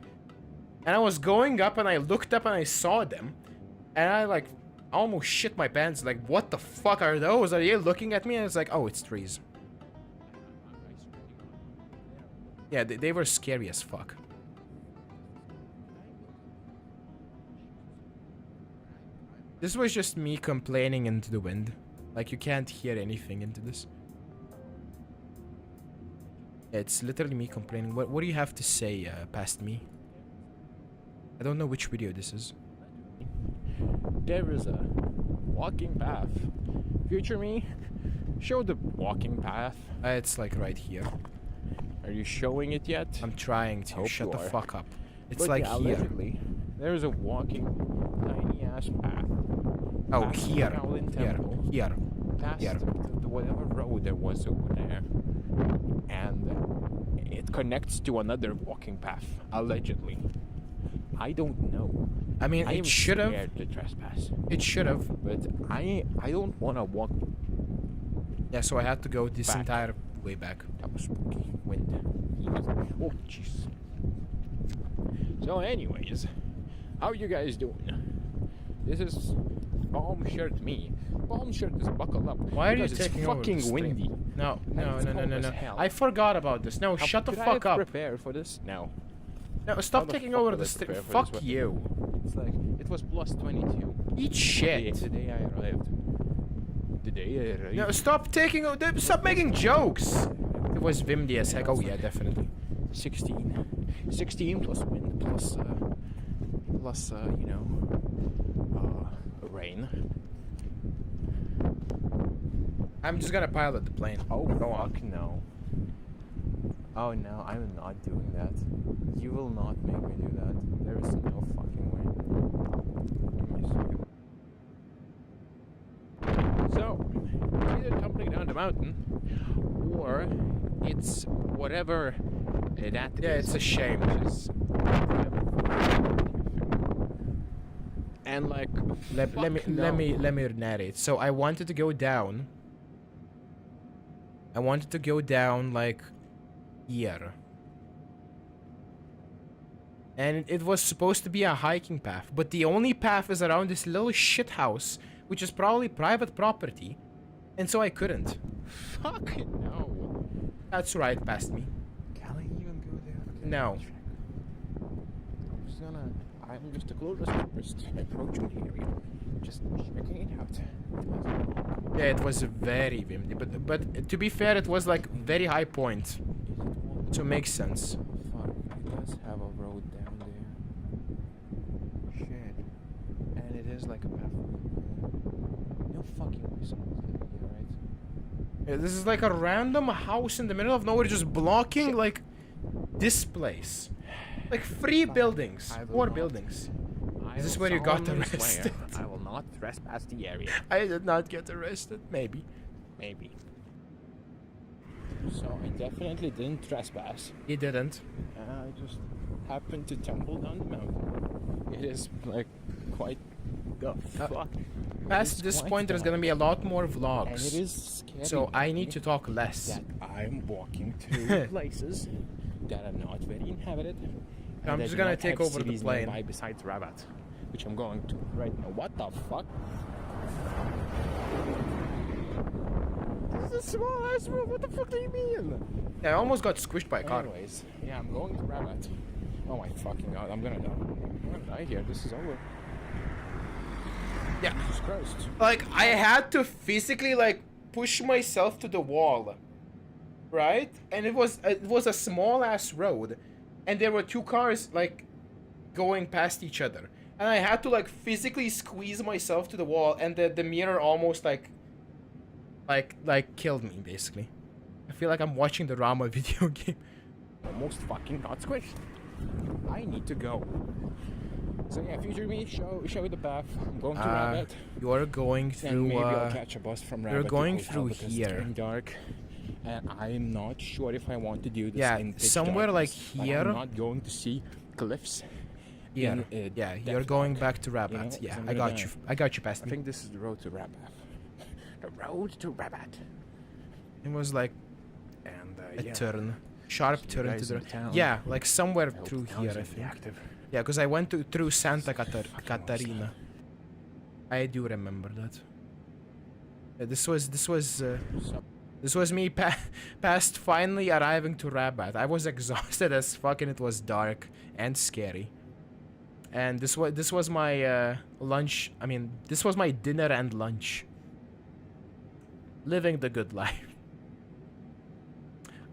And I was going up and I looked up and I saw them, and I like almost shit my pants. Like, what the fuck are those? Are they looking at me? And it's like, oh, it's trees. Yeah, they were scary as fuck. This was just me complaining into the wind. Like, you can't hear anything into this. It's literally me complaining. What do you have to say past me? I don't know which video this is.
There is a walking path. Future me, show the walking path.
It's like right here.
Are you showing it yet?
I'm trying to.
Hope
Shut
you
the
are.
fuck up. It's
But
like
yeah,
here.
allegedly, there's a walking tiny ass path.
Oh,
past
here.
Shaolin
Here.
Temple,
Here.
Past
Here.
the whatever road there was over there, and it connects to another walking path. Allegedly, I don't know.
I mean,
I am
it should have.
scared to trespass,
It should have.
but I don't want to walk.
Yeah, so I had to go this
Back.
entire way back.
That was spooky. Wind. Oh, jeez. So, anyways, how you guys doing? This is bomb shirt me. Bomb shirt is buckled up.
Why are you
because
taking
it's
over the
fucking
stream?
windy.
No,
And
no,
it's
no, no,
cold
no,
as
no.
hell.
I forgot about this. No, shut the
Could
fuck
I
up.
prepare for this? No.
No, stop
the
taking
fuck
over
will
the
I
stream.
prepare for
Fuck
this one?
you.
It's like, it was plus 22.
Eat shit.
The day I arrived. The day I arrived.
No, stop taking over. Stop making jokes. It was windy as heck. Oh, yeah, definitely.
16. 16 plus wind plus, you know, rain.
I'm just gonna pilot the plane.
Oh,
go on.
fuck no. Oh no, I'm not doing that. You will not make me do that. There is no fucking way. Give me a second. So, it's either tumbling down the mountain, or it's whatever that is.
Yeah, it's a shame.
Which is and like,
Let me narrate. So I wanted to go down. I wanted to go down like here. And it was supposed to be a hiking path, but the only path is around this little shit house, which is probably private property, and so I couldn't.
fucking no.
That's right, past me.
Can I even go there? Okay,
No.
I'm just a closest tourist approaching the area. Just checking it out.
Yeah, it was very windy, but to be fair, it was like very high point, so it makes sense.
Fuck, it does have a road down there. Shit. And it is like a path. No fucking way someone's living here, right?
Yeah, this is like a random house in the middle of nowhere, just blocking like this place. Like 3 buildings, 4 buildings. Is this where you got arrested?
I will not trespass the area.
I did not get arrested. Maybe.
Maybe. So I definitely didn't trespass.
You didn't.
I just happened to tumble down the mountain. It is like quite the fuck.
Past this point, there's gonna be a lot more
And it
vlogs.
is scary.
So I need to talk less.
that I'm walking to places that are not very inhabited. and
I'm
that
just
do
gonna
not
take
have
over the
cities
plane.
nearby besides Rabat, which I'm going to right now. What the fuck? This is a small ass road. What the fuck do you mean?
Yeah, I almost got squished by a car.
Anyways, yeah, I'm going to Rabat. Oh my fucking god, I'm gonna die. I'm gonna die here. This is over.
Yeah.
Jesus Christ.
Like, I had to physically, like, push myself to the wall. Right? And it was a small-ass road. And there were 2 cars, like, going past each other. And I had to, like, physically squeeze myself to the wall. And the mirror almost, like, killed me, basically. I feel like I'm watching the Rama video game.
Almost fucking got squished. I need to go. So yeah, future me, show the path. I'm going to Rabat.
You are going
And
through,
maybe I'll catch a bus from Rabat.
you're
to
going
hotel
through
because it's
here.
getting dark. And I'm not sure if I want to do this
Yeah,
in pitch
somewhere like
darkness, but
here.
I'm not going to see cliffs
Here.
In,
Yeah,
Death
you're going
Valley.
back to
You know,
Rabat.
'cause
Yeah,
I'm
I
gonna
got you.
die.
I got you past
I
me.
think this is the road to Rabat. The road to Rabat.
It was like
And
a
yeah.
turn. Sharp
So you
turn to
guys
the...
in town?
Yeah, like somewhere
I hope
through
the town's
here, I
gonna be
think.
active.
Yeah, because I went through Santa
Fucking
Catarina. I do remember that. Yeah, this was me past finally arriving to Rabat. I was exhausted as fuck and it was dark and scary. And this was my lunch. I mean, this was my dinner and lunch. Living the good life.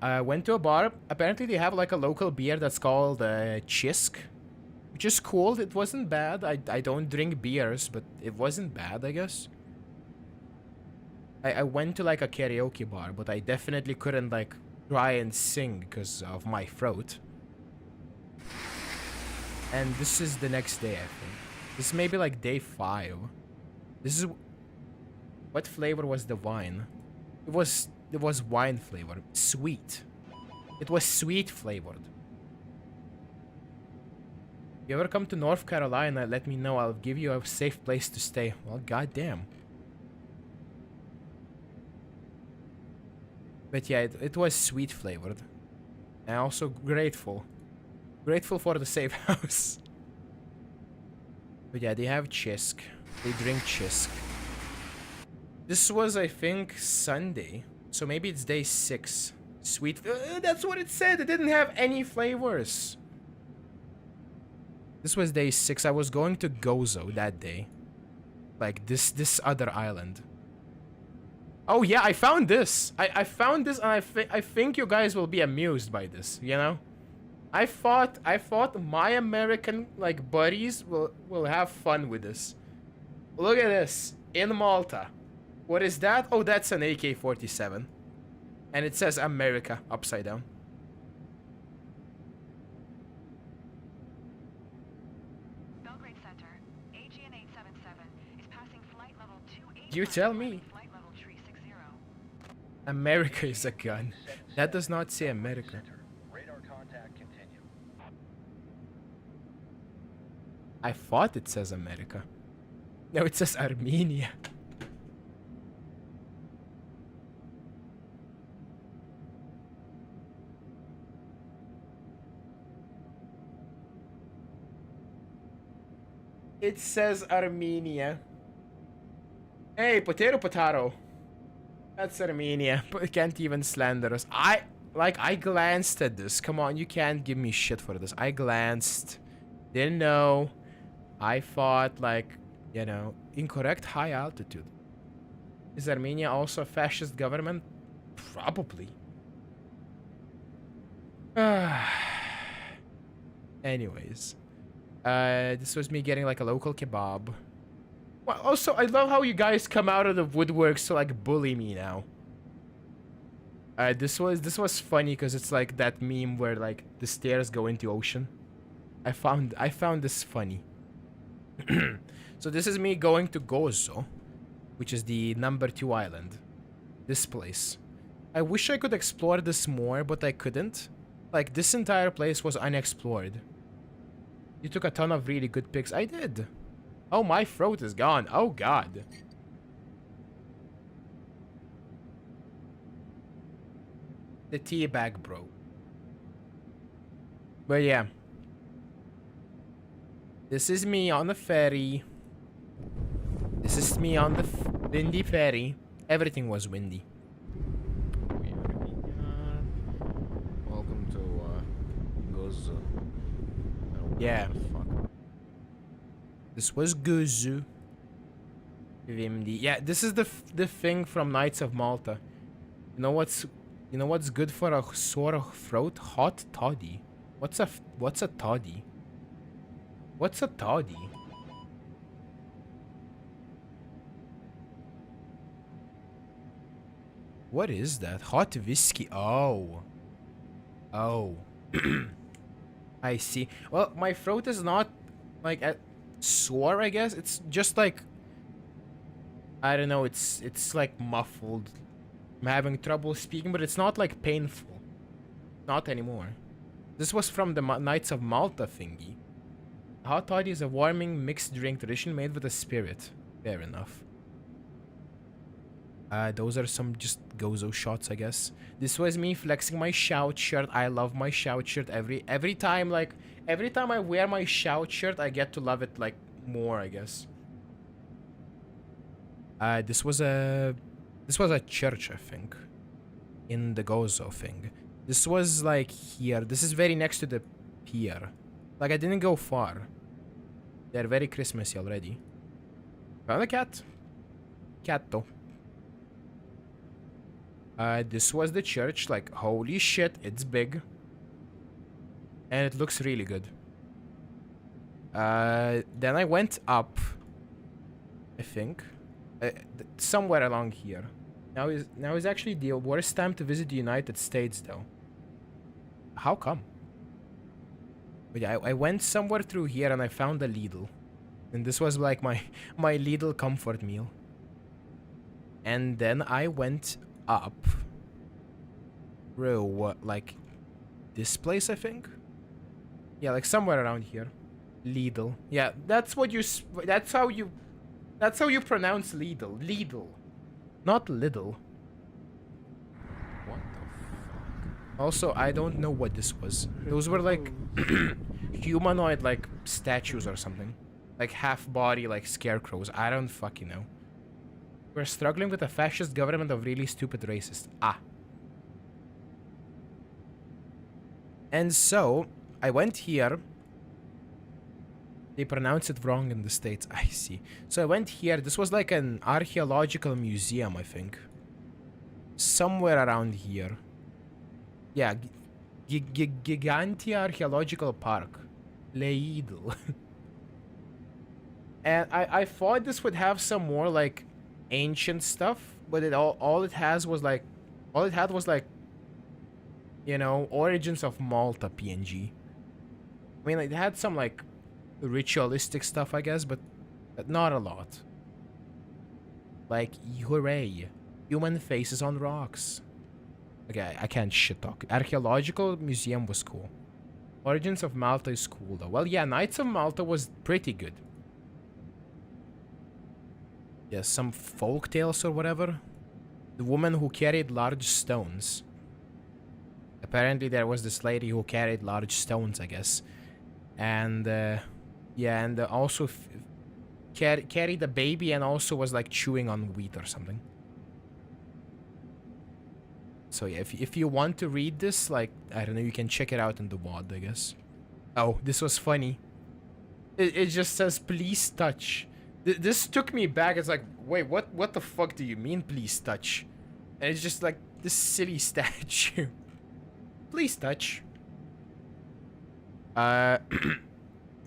I went to a bar. Apparently they have like a local beer that's called Chisk, which is cool. It wasn't bad. I don't drink beers, but it wasn't bad, I guess. I went to like a karaoke bar, but I definitely couldn't like try and sing because of my throat. And this is the next day, I think. This may be like day 5. This is... What flavor was the wine? It was wine flavor. Sweet. It was sweet flavored. If you ever come to North Carolina, let me know. I'll give you a safe place to stay. Well, goddamn. But yeah, it was sweet flavored. And also grateful. Grateful for the safe house. But yeah, they have Chisk. They drink Chisk. This was, I think, Sunday. So maybe it's day 6. Sweet. That's what it said. It didn't have any flavors. This was day 6. I was going to Gozo that day. Like this other island. Oh yeah, I found this. I found this, and I think you guys will be amused by this. You know, I thought my American like buddies will have fun with this. Look at this in Malta. What is that? Oh, that's an AK-47, and it says America upside down.
Belgrade Center, AGN 877 is passing flight level 280.
You tell me.
Flight level 360.
America is a gun. That does not say America.
Radar contact continue.
I thought it says America. No, it says Armenia. It says Armenia. Hey, potato. That's Armenia. But can't even slander us. I glanced at this. Come on, you can't give me shit for this. I glanced. Didn't know. I thought, like, you know, incorrect high altitude. Is Armenia also a fascist government? Probably. Anyways. This was me getting like a local kebab. Well, also, I love how you guys come out of the woodworks to like bully me now. This was funny because it's like that meme where like the stairs go into ocean. I found this funny. So this is me going to Gozo, which is the number 2 island. This place. I wish I could explore this more, but I couldn't. Like, this entire place was unexplored. You took a ton of really good pics. I did. Oh, my throat is gone. Oh, God. The tea bag, bro. But yeah. This is me on the ferry. This is me on the windy ferry. Everything was windy.
Welcome to Gozo.
Yeah.
Fuck.
This was Gozo. Windy. Yeah, this is the thing from Knights of Malta. You know what's good for a sore throat? Hot toddy. What's a toddy? What's a toddy? What is that? Hot whiskey. Oh. Oh. I see. Well, my throat is not like sore, I guess. It's just like, I don't know, it's like muffled. I'm having trouble speaking, but it's not like painful. Not anymore. This was from the Knights of Malta thingy. Hot toddy is a warming mixed drink tradition made with a spirit. Fair enough. Those are some just gozo shots, I guess. This was me flexing my shout shirt. I love my shout shirt every time, like every time I wear my shout shirt, I get to love it like more, I guess. This was a church, I think, in the gozo thing. This was like here. This is very next to the pier. Like I didn't go far. They're very Christmassy already. Found a cat. Cat though. This was the church. Like holy shit, it's big. And it looks really good. Then I went up. I think. Somewhere along here. Now is actually the worst time to visit the United States though. How come? But yeah, I went somewhere through here and I found a Lidl. And this was like my Lidl comfort meal. And then I went up through like this place, I think. Yeah, like somewhere around here. Lidl. Yeah, that's how you pronounce Lidl. Lidl. Not Lidl.
What the fuck?
Also, I don't know what this was. Those were like humanoid like statues or something. Like half body like scarecrows. I don't fucking know. We're struggling with a fascist government of really stupid racists. Ah. And so, I went here. They pronounce it wrong in the States. I see. So I went here. This was like an archaeological museum, I think. Somewhere around here. Yeah. Gigantia Archaeological Park. Leidl. And I thought this would have some more like ancient stuff, but all it had was like, you know, Origins of Malta PNG. I mean, it had some like ritualistic stuff, I guess, but not a lot. Like, hooray, human faces on rocks. Okay, I can't shit talk. Archaeological museum was cool. Origins of Malta is cool though. Well, yeah, Knights of Malta was pretty good. Yeah, some folk tales or whatever. The woman who carried large stones. Apparently there was this lady who carried large stones, I guess. And, yeah, and also carried a baby and also was like chewing on wheat or something. So yeah, if you want to read this, like, I don't know, you can check it out in the WOD, I guess. Oh, this was funny. It just says, please touch. This took me back. It's like, wait, what the fuck do you mean, please touch? And it's just like this silly statue. Please touch.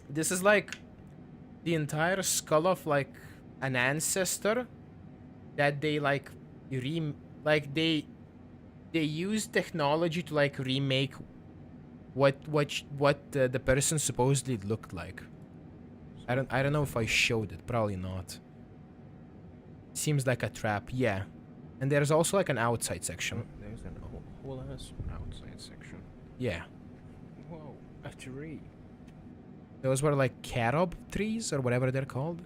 This is like the entire skull of like an ancestor that they like they use technology to like remake what the person supposedly looked like. I don't know if I showed it. Probably not. Seems like a trap. Yeah. And there's also like an outside section.
Oh, there's an whole ass outside section.
Yeah.
Whoa, a tree.
Those were like carob trees or whatever they're called.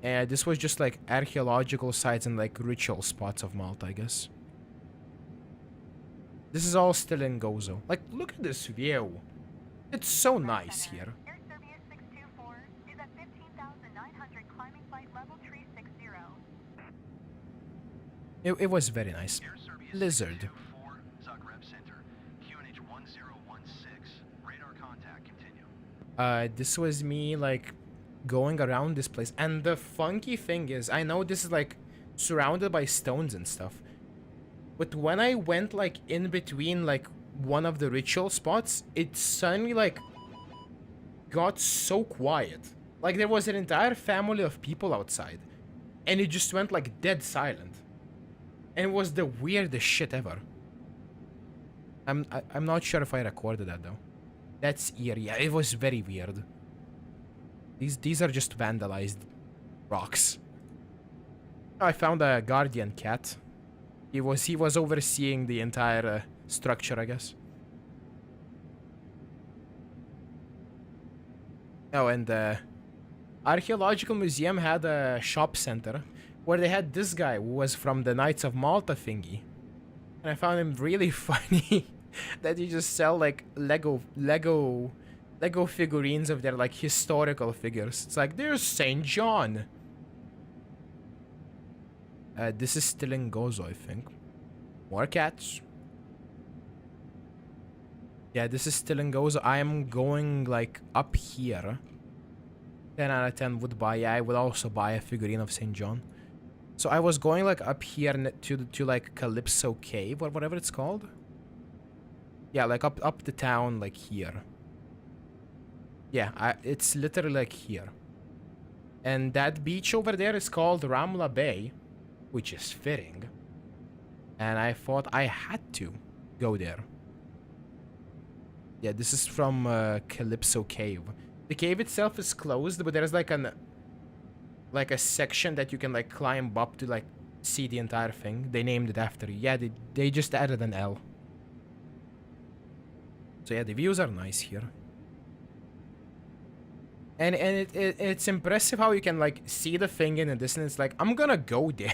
And this was just like archaeological sites and like ritual spots of Malta, I guess. This is all still in Gozo. Like, look at this view. It's so nice here.
Air Serbia 624 is at 15,900 climbing flight level 360.
It was very nice.
Air Serbia
Lizard.
624, Zagreb Center, QNH 1016. Radar contact continue.
This was me like going around this place, and the funky thing is, I know this is like surrounded by stones and stuff, but when I went like in between like one of the ritual spots, it suddenly like got so quiet. Like there was an entire family of people outside, and it just went like dead silent. And it was the weirdest shit ever. I'm not sure if I recorded that though. That's eerie. Yeah, it was very weird. These are just vandalized rocks. I found a guardian cat. He was overseeing the entire structure, I guess. Oh, and the archaeological museum had a shop center where they had this guy who was from the Knights of Malta thingy, and I found him really funny. That you just sell like Lego figurines of their like historical figures. It's like there's Saint John. This is still in Gozo, I think. More cats. Yeah, this is still in Gozo. I am going like up here. 10 out of 10 would buy. Yeah, I would also buy a figurine of Saint John. So I was going like up here to like Calypso Cave or whatever it's called. Yeah, like up the town, like here. Yeah, it's literally like here. And that beach over there is called Ramla Bay, which is fitting. And I thought I had to go there. Yeah, this is from Calypso Cave. The cave itself is closed, but there's like a section that you can like climb up to like see the entire thing. They named it after you. Yeah, they just added an L. So yeah, the views are nice here. And it's impressive how you can like see the thing in the distance. Like, I'm gonna go there.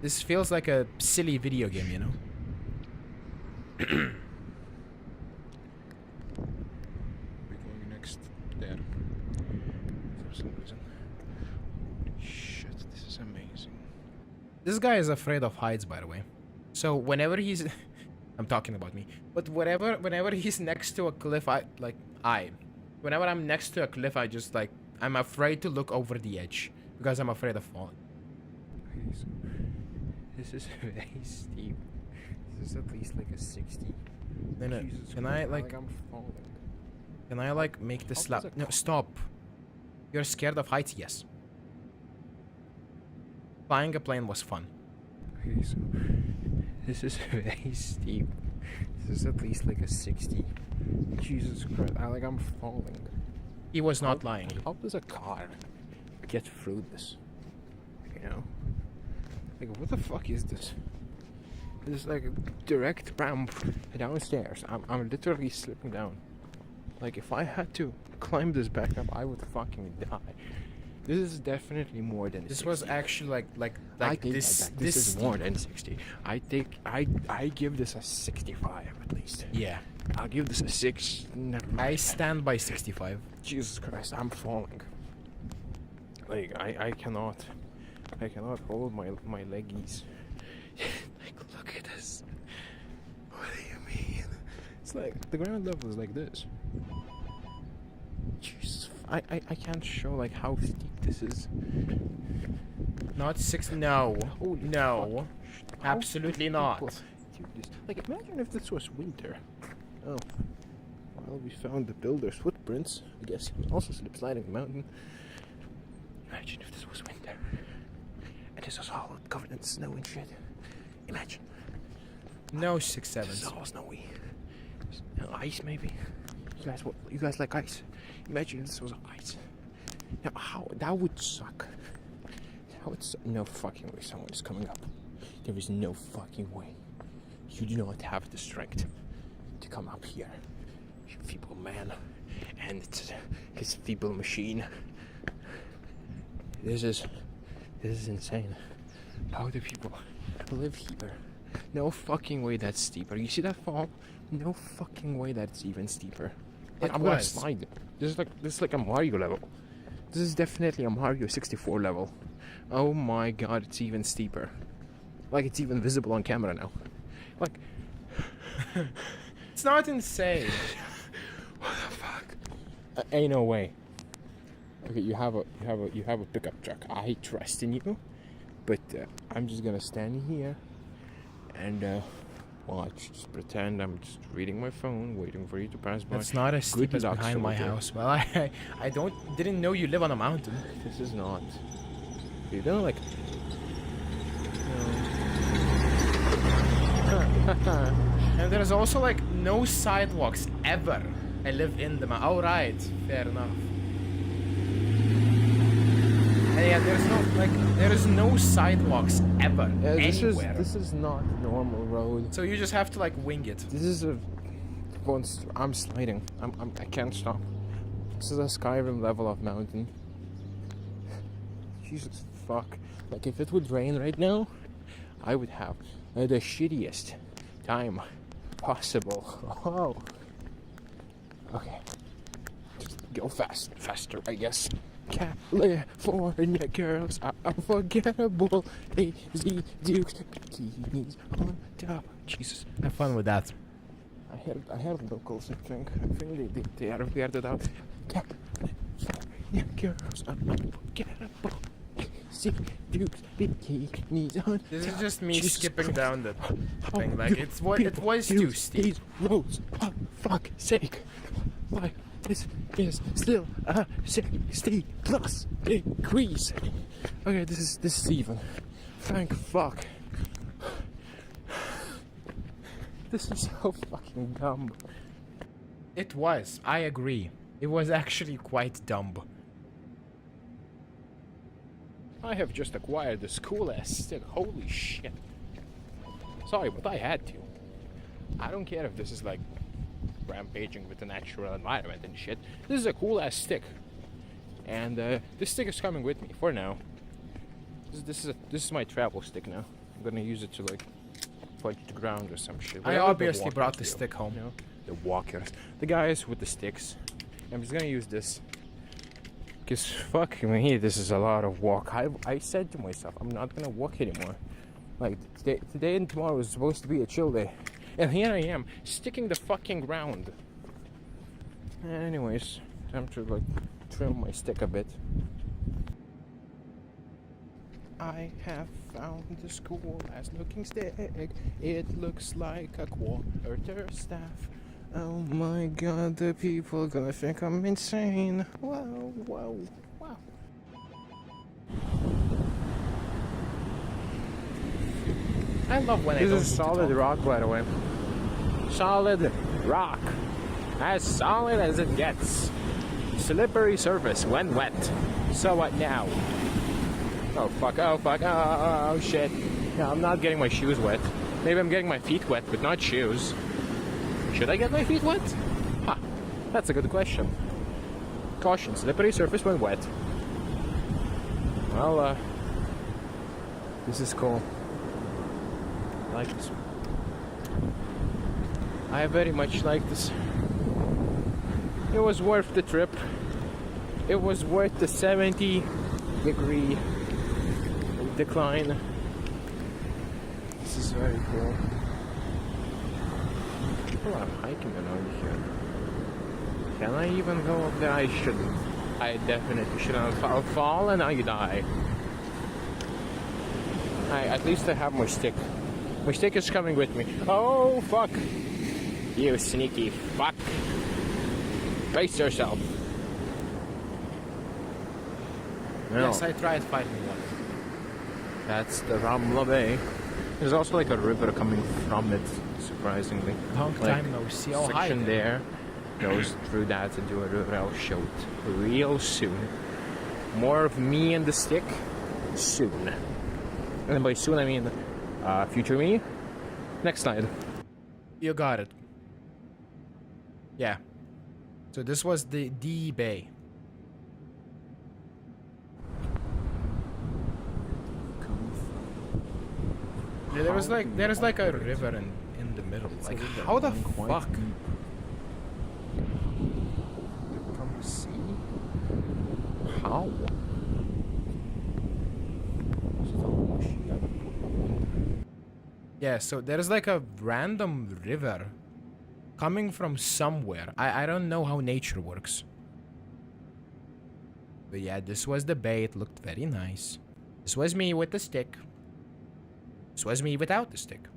This feels like a silly video game, you know?
We're going next there. For some reason. Holy shit, this is amazing.
This guy is afraid of heights, by the way. So whenever he's... I'm talking about me. But whenever he's next to a cliff, whenever I'm next to a cliff, I just like... I'm afraid to look over the edge. Because I'm afraid of falling.
Okay, so this is very steep. This is at least like a 60.
No,
Jesus
can
Christ,
I like...
I'm falling.
Can I like make this
How does
lap?
it
No,
go?
stop. You're scared of heights? Yes. Flying a plane was fun.
Okay, so this is very steep. This is at least like a 60. Jesus Christ, I'm falling.
He was not lying.
How does a car get through this? You know? Like, what the fuck is this? There's like a direct ramp downstairs. I'm literally slipping down. Like, if I had to climb this back up, I would fucking die. This is definitely more than
This
60.
was actually like
I take
this.
that back. This is more than 60. I give this a 65 at least.
Yeah.
I'll give this a 6. Never mind.
I stand by 65.
Jesus Christ, I'm falling. Like, I cannot hold my leggies. Like, look at this. What do you mean? It's like the ground level is like this. Jesus, I can't show like how steep this is.
Not 6. No.
Holy
No.
fuck. How
Absolutely
do
not.
people do this? Like, imagine if this was winter. Oh. Well, we found the builder's footprints. I guess he was also slip sliding the mountain. Imagine if this was winter. And this was all covered in snow and shit. Imagine.
No
This
6-7s.
is all snowy. Ice, maybe. You guys like ice? Imagine if this was ice. Now, how that would suck. No fucking way someone is coming up. There is no fucking way. You do not have the strength to come up here. You feeble man. And it's his feeble machine. This is insane. How do people live here? No fucking way that's steeper. You see that fall? No fucking way that's even steeper. Like, I'm gonna slide. This is like a Mario level. This is definitely a Mario 64 level. Oh my god, it's even steeper. Like, it's even visible on camera now. Like,
It's not insane.
what the fuck? Ain't no way. Okay, you have a pickup truck. I trust in you, but I'm just gonna stand here and watch. Just pretend I'm just reading my phone, waiting for you to pass by.
It's not as steep
Good
as
luck,
behind my
soldier.
house. Well, I didn't know you live on a mountain.
This is not. You're gonna like.
And there's also like no sidewalks ever. I live in the mountain. Oh right, fair enough. And yeah, there's no sidewalks ever
This
anywhere.
is not a normal road.
So you just have to like wing it.
This is a I'm sliding. I can't stop. This is a Skyrim level of mountain. Jesus fuck. Like if it would rain right now, I would have the shittiest time possible. Oh. Okay. Just go faster, I guess. California girls are unforgettable. AZ Dukes bikinis on top. Jesus.
Have fun with that.
I heard locals, I think they are weirded out. California girls are unforgettable. AZ Dukes bikinis on top.
This is just me
Jesus
skipping
Christ.
down the
How
thing. Like
you
it was
people
too
use
steep.
These roads, for fuck's sake. Why? This is still a 60 plus degrees. Okay, this is even. Thank fuck. This is so fucking dumb.
It was. I agree. It was actually quite dumb.
I have just acquired this cool ass stick. Holy shit. Sorry, but I had to. I don't care if this is like rampaging with the natural environment and shit. This is a cool ass stick, and this stick is coming with me for now. This is my travel stick now. I'm gonna use it to like punch the ground or some shit.
I
Whatever the
obviously brought
walkers
the
do,
stick home.
you know? The walkers, the guys with the sticks. I'm just gonna use this. Cause fuck me, this is a lot of walk. I said to myself, I'm not gonna walk anymore. Like today and tomorrow is supposed to be a chill day. And here I am, sticking the fucking ground. Anyways, time to like trim my stick a bit. I have found this cool ass looking stick. It looks like a quarter staff. Oh my god, the people gonna think I'm insane. Whoa, whoa, wow.
I love when I
This
don't
is
need to
solid
talk.
rock, by the way. Solid rock. As solid as it gets. Slippery surface when wet. So what now? Oh fuck, oh shit. Yeah, I'm not getting my shoes wet. Maybe I'm getting my feet wet, but not shoes. Should I get my feet wet? Huh, that's a good question. Caution, slippery surface when wet. Well, this is cool. I like this. I very much like this. It was worth the trip. It was worth the 70-degree decline. This is very cool. People are hiking around here. Can I even go up there? I shouldn't. I definitely shouldn't. I'll fall and I die. At least I have my stick. My stick is coming with me. Oh, fuck. You sneaky fuck. Brace yourself.
Yes, I tried fighting one.
That's the Rama Bay. There's also like a river coming from it, surprisingly.
Long
Like,
time no see. Oh, hi
section
there.
there goes through that into a river. I'll show it real soon. More of me and the stick soon. And by soon I mean future me. Next slide.
You got it. Yeah. So this was the D Bay. Yeah, there was like a river in the middle. Like how the fuck?
Come see. How?
Yeah, so there's like a random river coming from somewhere. I don't know how nature works. But yeah, this was the bay. It looked very nice. This was me with the stick. This was me without the stick.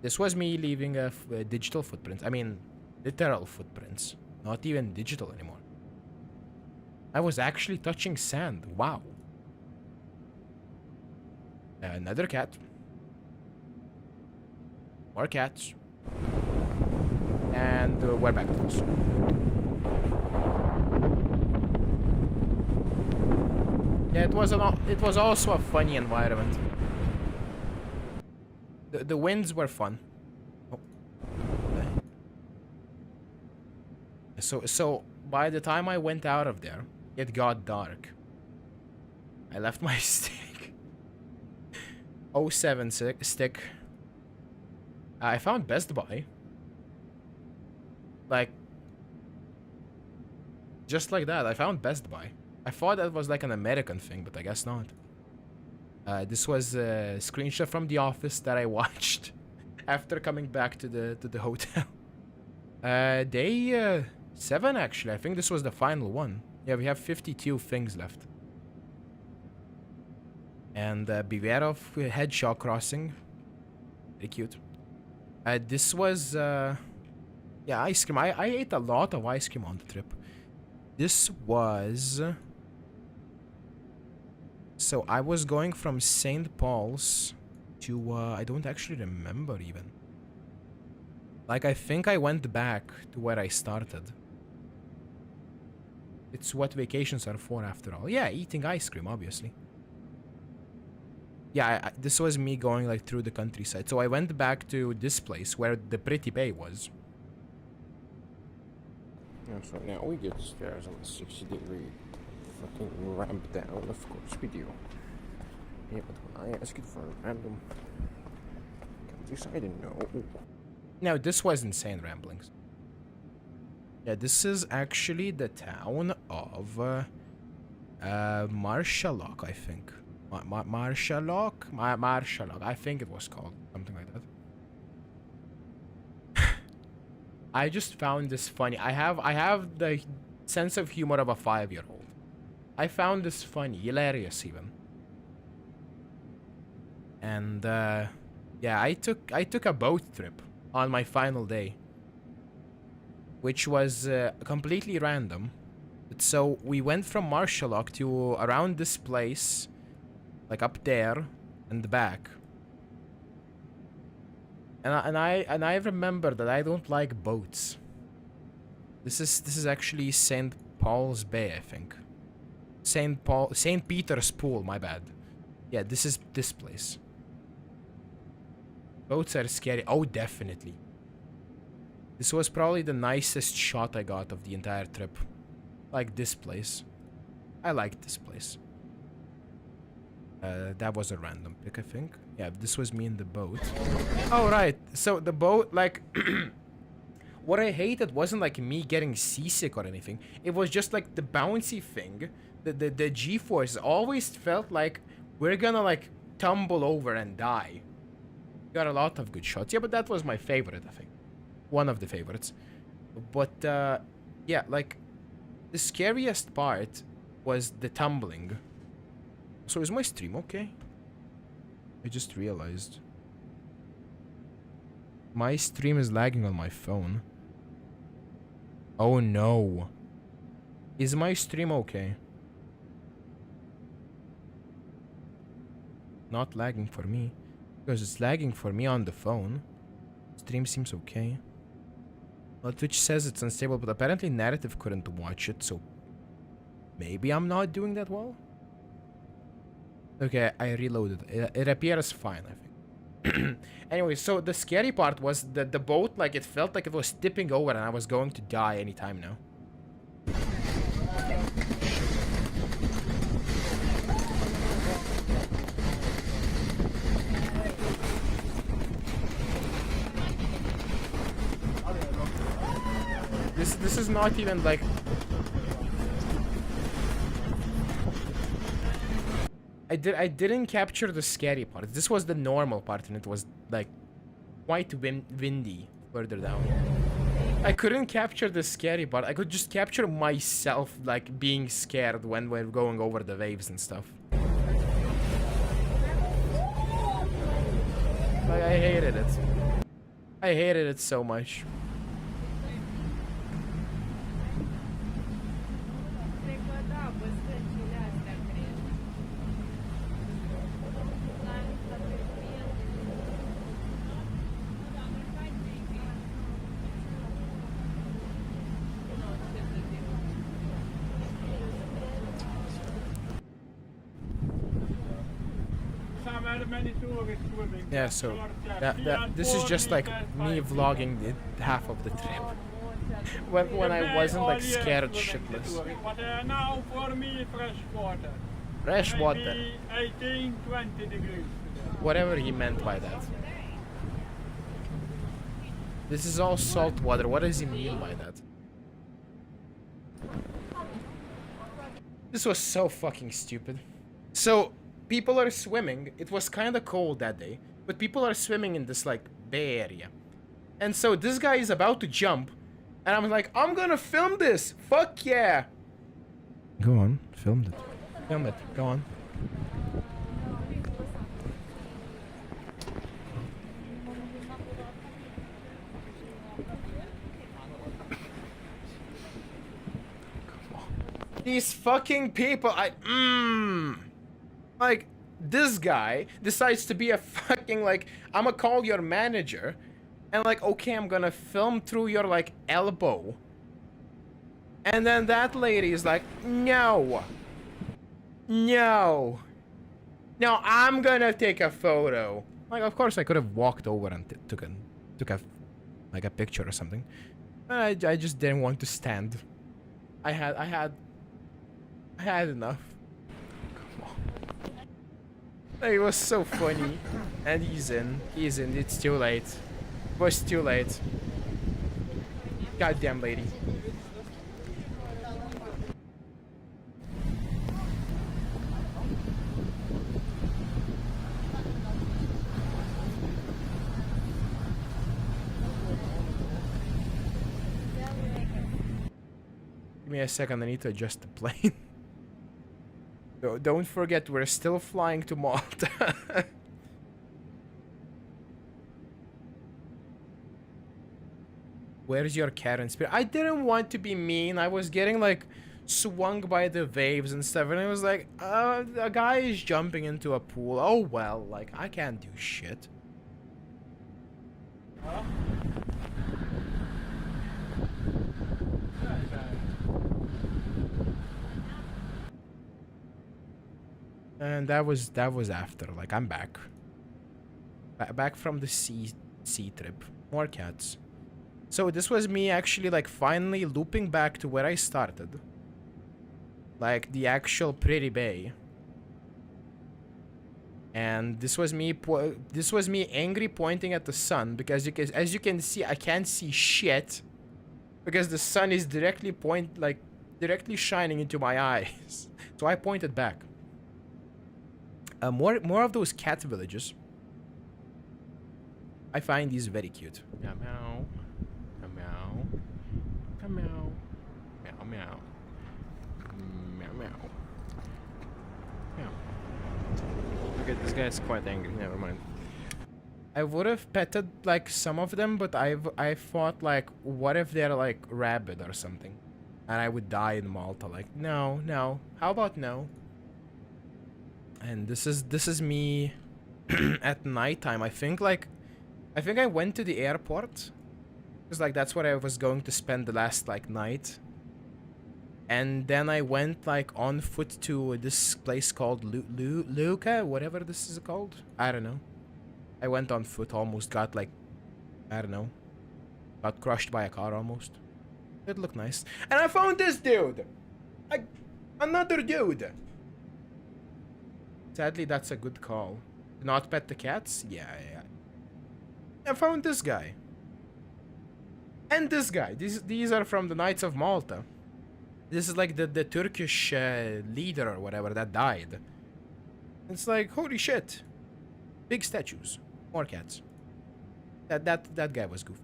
This was me leaving a digital footprint. I mean, literal footprints. Not even digital anymore. I was actually touching sand. Wow. Another cat. More cats. And we're back to this. Yeah, it was also a funny environment. The winds were fun. Oh. So by the time I went out of there, it got dark. I left my stick. '07 stick. I found Best Buy. Like, just like that, I found Best Buy. I thought that was like an American thing, but I guess not. This was a screenshot from The Office that I watched after coming back to the hotel. Day 7 actually. I think this was the final one. Yeah, we have 52 things left. And beware of hedgehog crossing. Very cute. This was yeah, ice cream. I ate a lot of ice cream on the trip. This was, so I was going from St. Paul's to I don't actually remember even. Like, I think I went back to where I started. It's what vacations are for, after all. Yeah, eating ice cream, obviously. Yeah, this was me going like through the countryside. So I went back to this place where the Pretty Bay was.
Yeah, so now we get stairs on the 60-degree fucking ramp down. Of course we do. Yeah, but when I ask you for a random countryside, no.
Now, this was insane ramblings. Yeah, this is actually the town of Marshallock, I think. Marshallock? Marshallock, I think it was called. Something like that. I just found this funny. I have the sense of humor of a 5-year-old. I found this funny, hilarious even. And yeah, I took a boat trip on my final day, which was completely random. So we went from Marshallock to around this place, like up there and back. And I remember that I don't like boats. This is actually St. Paul's Bay, I think. St. Peter's Pool, my bad. Yeah, this is this place. Boats are scary. Oh, definitely. This was probably the nicest shot I got of the entire trip. Like this place. I liked this place. That was a random pick, I think. Yeah, this was me in the boat. Oh, right. So the boat, like... what I hated wasn't like me getting seasick or anything. It was just like the bouncy thing. The G-force always felt like we're gonna like tumble over and die. Got a lot of good shots. Yeah, but that was my favorite, I think. One of the favorites. But, yeah, like... the scariest part was the tumbling. So is my stream okay? I just realized. My stream is lagging on my phone. Oh no. Is my stream okay? Not lagging for me. Because it's lagging for me on the phone. Stream seems okay. Well, Twitch says it's unstable, but apparently Narrative couldn't watch it, so... maybe I'm not doing that well? Okay, I reloaded. It appears fine, I think. Anyway, so the scary part was that the boat, like, it felt like it was tipping over and I was going to die anytime now. This is not even like... I didn't capture the scary part. This was the normal part, and it was like quite windy further down. I couldn't capture the scary part. I could just capture myself like being scared when we're going over the waves and stuff. Like, I hated it. I hated it so much. Yeah, so this is just like me vlogging the half of the trip. when I wasn't like
All year
scared
swimming
shitless.
tour. But now for me, fresh water.
Fresh water.
Maybe 18, 20 degrees today.
Whatever he meant by that. This is all salt water. What does he mean by that? This was so fucking stupid. So, people are swimming. It was kind of cold that day. But people are swimming in this, like, bay area. And so, this guy is about to jump. And I'm like, I'm gonna film this! Fuck yeah! Go on. Film it. Film it. Go on. These fucking people, like, this guy decides to be a fucking, like, I'ma call your manager, and like, okay, I'm gonna film through your, like, elbow. And then that lady is like, no. No. No, I'm gonna take a photo. Like, of course I could have walked over and took a, like, a picture or something. But I just didn't want to stand. I had enough. Come on. It was so funny. And he's in. It's too late. It was too late. Goddamn lady. Give me a second, I need to adjust the plane. Don't forget, we're still flying to Malta. Where's your Karen spirit? I didn't want to be mean. I was getting, like, swung by the waves and stuff. And it was like, a guy is jumping into a pool. Oh, well, like, I can't do shit.
Huh?
And that was after. Like, I'm back. Back from the sea trip. More cats. So this was me actually, like, finally looping back to where I started. Like, the actual pretty bay. And this was me angry pointing at the sun because as you can see, I can't see shit because the sun is directly shining into my eyes. So I pointed back. More of those cat villages. I find these very cute. Meow meow. Meow meow. Meow meow. Meow meow. Meow meow. Meow. Okay, this guy's quite angry. Never mind. I would have petted like some of them, but I thought like, what if they're like rabid or something, and I would die in Malta? Like, no, no. How about no? And this is me at nighttime. I think I went to the airport because like that's where I was going to spend the last like night. And then I went like on foot to this place called Luca, whatever this is called. I don't know. I went on foot, almost got like, I don't know, got crushed by a car almost. It looked nice. And I found this dude. Another dude. Sadly, that's a good call. Not pet the cats? Yeah. I found this guy. And this guy. These are from the Knights of Malta. This is like the Turkish leader or whatever that died. It's like, holy shit. Big statues. More cats. That guy was goofy.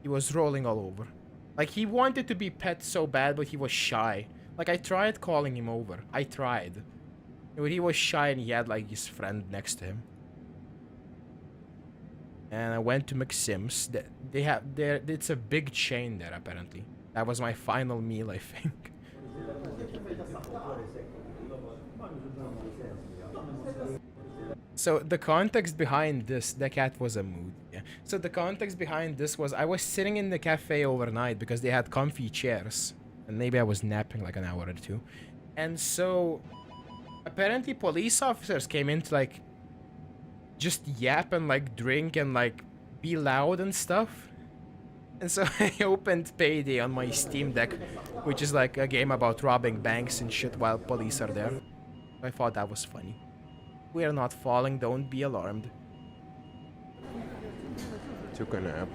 He was rolling all over. Like, he wanted to be pet so bad, but he was shy. Like, I tried calling him over. I tried. But he was shy and he had like his friend next to him. And I went to McSim's. It's a big chain there apparently. That was my final meal, I think. So the context behind this, the cat was a mood. Yeah. So the context behind this was I was sitting in the cafe overnight because they had comfy chairs. And maybe I was napping like an hour or two. And so apparently police officers came in to like just yap and like drink and like be loud and stuff. And so I opened Payday on my Steam Deck, which is like a game about robbing banks and shit while police are there. I thought that was funny. We are not falling, don't be alarmed.
Took a nap.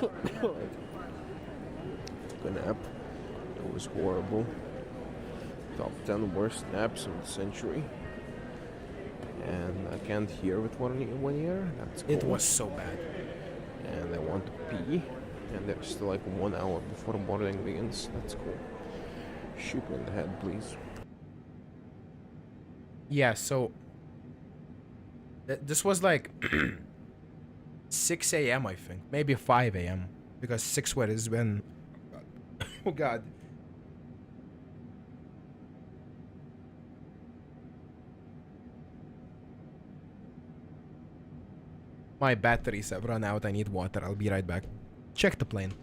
Took a nap. It was horrible. Top 10 worst naps of the century. And I can't hear with one ear. That's cool.
It was so bad.
And I want to pee. And there's still like 1 hour before the morning begins. That's cool. Shoot me in the head, please.
Yeah, so this was like 6 a.m. I think, maybe 5 a.m. because 6 is when. Oh God. My batteries have run out. I need water. I'll be right back. Check the plane.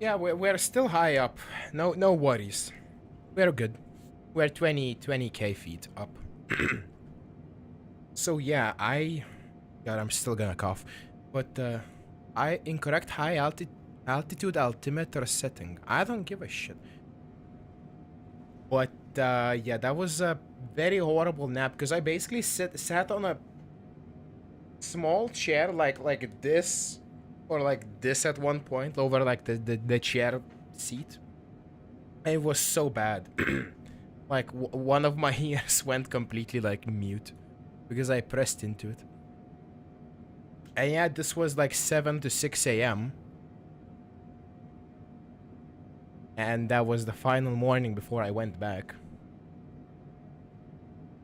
Yeah, we're still high up. No worries. We're good. We're 20k feet up. So yeah, God, I'm still gonna cough. But I incorrect high altitude altimeter setting. I don't give a shit. But yeah, that was a very horrible nap because I basically sat on a small chair like this. Or like this at one point over like the chair seat. It was so bad. Like one of my ears went completely like mute because I pressed into it. And yeah, this was like 7 to 6 a.m. And that was the final morning before I went back.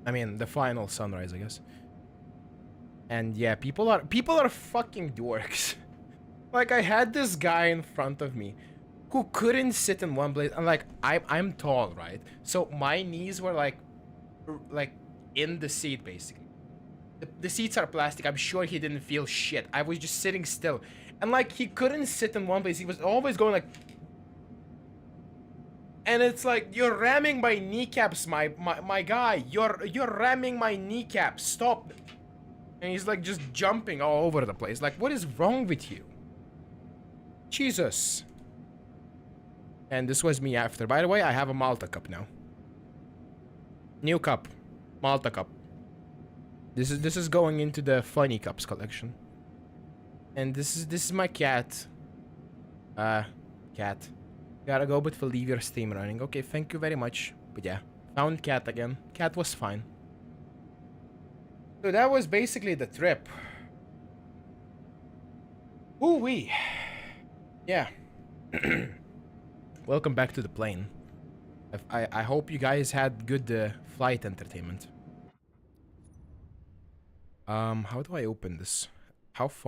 I mean, the final sunrise, I guess. And yeah, people are fucking dorks. Like, I had this guy in front of me who couldn't sit in one place. And like, I'm tall, right? So my knees were like in the seat, basically. The seats are plastic. I'm sure he didn't feel shit. I was just sitting still. And like, he couldn't sit in one place. He was always going like... And it's like, you're ramming my kneecaps, my guy. You're ramming my kneecaps. Stop. And he's like just jumping all over the place. Like, what is wrong with you? Jesus. And this was me after. By the way, I have a Malta cup now. New cup. Malta cup. This is going into the funny cups collection. And this is my cat. Cat. Gotta go, but we'll leave your Steam running. Okay, thank you very much. But yeah, found cat again. Cat was fine. So that was basically the trip. Ooh-wee. Yeah. Welcome back to the plane. I hope you guys had good flight entertainment. How do I open this? How far?